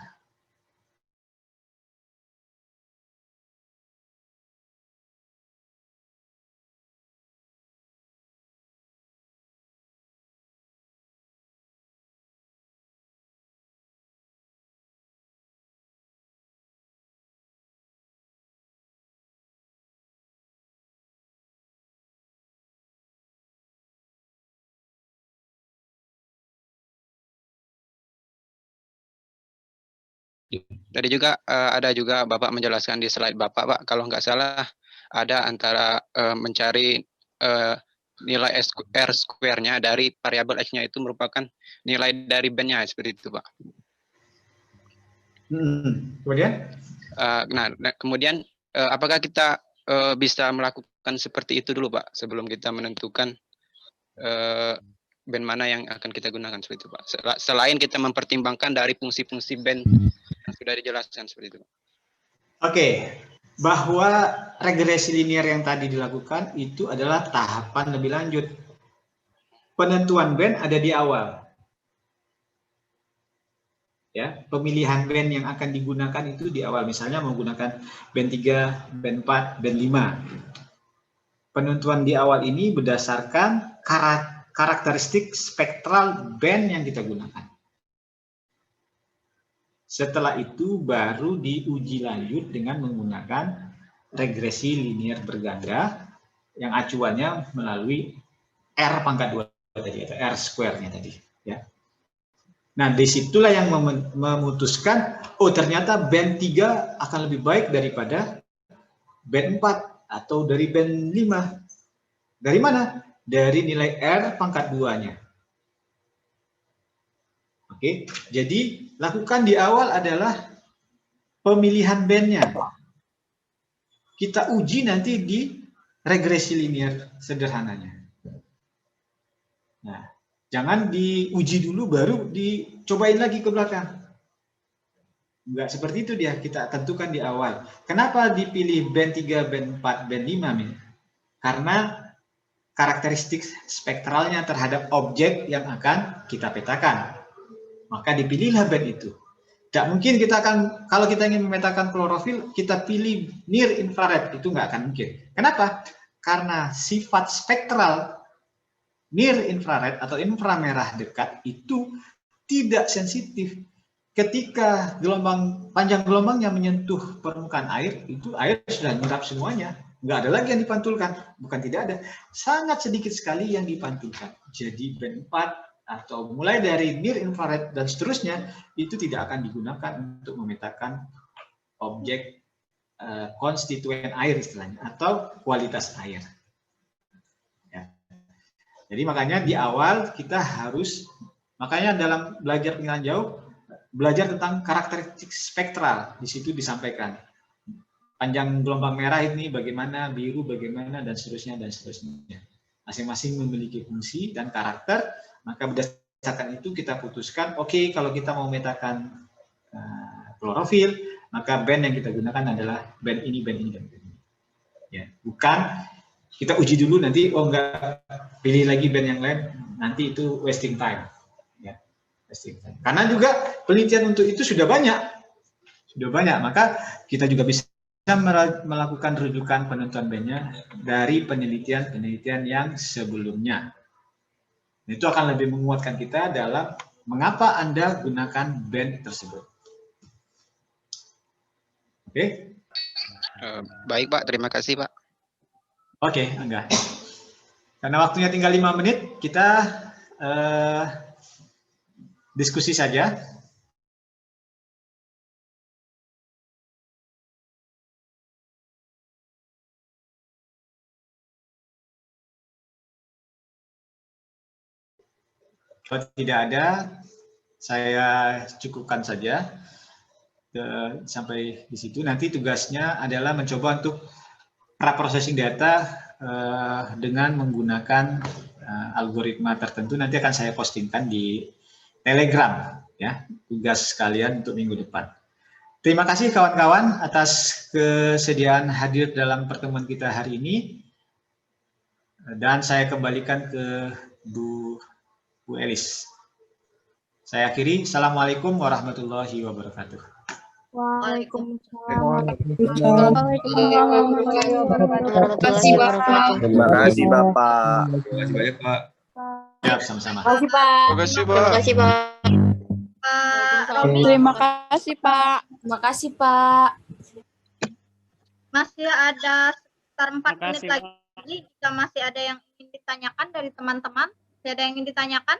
Tadi juga ada juga Bapak menjelaskan di slide Bapak, Pak, kalau nggak salah ada antara mencari nilai R square-nya dari variabel X-nya itu merupakan nilai dari band-nya, seperti itu, Pak. Kemudian? Kemudian apakah kita bisa melakukan seperti itu dulu, Pak, sebelum kita menentukan band mana yang akan kita gunakan, seperti itu, Pak. Selain kita mempertimbangkan dari fungsi-fungsi band yang sudah dijelaskan, seperti itu, Pak. Oke, bahwa regresi linear yang tadi dilakukan itu adalah tahapan lebih lanjut. Penentuan band ada di awal. Ya, pemilihan band yang akan digunakan itu di awal. Misalnya menggunakan band 3, band 4, band 5. Penentuan di awal ini berdasarkan karakteristik spektral band yang kita gunakan. Setelah itu baru diuji lanjut dengan menggunakan regresi linear berganda yang acuannya melalui R pangkat 2 tadi, atau R square-nya tadi. Ya. Nah, disitulah yang memutuskan, oh ternyata band 3 akan lebih baik daripada band 4 atau dari band 5. Dari mana? Dari nilai R pangkat 2-nya. Oke, jadi lakukan di awal adalah pemilihan bandnya. Kita uji nanti di regresi linear sederhananya. Nah, jangan diuji dulu baru dicobain lagi ke belakang. Enggak seperti itu dia, kita tentukan di awal. Kenapa dipilih band 3, band 4, band 5? Min? Karena karakteristik spektralnya terhadap objek yang akan kita petakan. Maka dipilihlah band itu. Tidak mungkin kita akan, kalau kita ingin memetakan klorofil, kita pilih near infrared, itu nggak akan mungkin. Kenapa? Karena sifat spektral near infrared atau inframerah dekat itu tidak sensitif. Ketika panjang gelombangnya menyentuh permukaan air, itu air sudah nyerap semuanya. Nggak ada lagi yang dipantulkan. Bukan tidak ada, sangat sedikit sekali yang dipantulkan. Jadi band 4 atau mulai dari near infrared dan seterusnya itu tidak akan digunakan untuk memetakan objek konstituen air istilahnya atau kualitas air. Ya. Jadi makanya di awal kita harus, makanya dalam belajar penilaian jauh belajar tentang karakteristik spektral, di situ disampaikan panjang gelombang merah ini bagaimana, biru bagaimana, dan seterusnya dan seterusnya. Masing-masing memiliki fungsi dan karakter. Maka berdasarkan itu kita putuskan, oke, kalau kita mau memetakan klorofil, maka band yang kita gunakan adalah band ini, band ini, dan band ini. Ya, bukan kita uji dulu nanti, oh enggak, pilih lagi band yang lain, nanti itu wasting time. Ya, wasting time. Karena juga penelitian untuk itu sudah banyak, maka kita juga bisa melakukan rujukan penentuan bandnya dari penelitian yang sebelumnya. Itu akan lebih menguatkan kita dalam mengapa Anda gunakan band tersebut. Oke? Baik, Pak. Terima kasih, Pak. Oke, Angga. Karena waktunya tinggal 5 menit, kita diskusi saja. Kalau tidak ada, saya cukupkan saja. sampai di situ. Nanti tugasnya adalah mencoba untuk pra-processing data dengan menggunakan algoritma tertentu. Nanti akan saya postingkan di Telegram, ya, tugas kalian untuk minggu depan. Terima kasih kawan-kawan atas kesediaan hadir dalam pertemuan kita hari ini. Dan saya kembalikan ke Bu Elis. Saya akhiri. Assalamualaikum warahmatullahi wabarakatuh. Waalaikumsalam. Terima kasih Bapak. Terima kasih banyak, Pak. Ya, sama-sama. Terima kasih, Pak. Terima kasih Pak. Terima kasih, Pak. Terima kasih, Pak. Masih ada sekitar 4 Terima menit kasih, lagi. Jika masih ada yang ingin ditanyakan dari teman-teman, tidak ada yang ingin ditanyakan?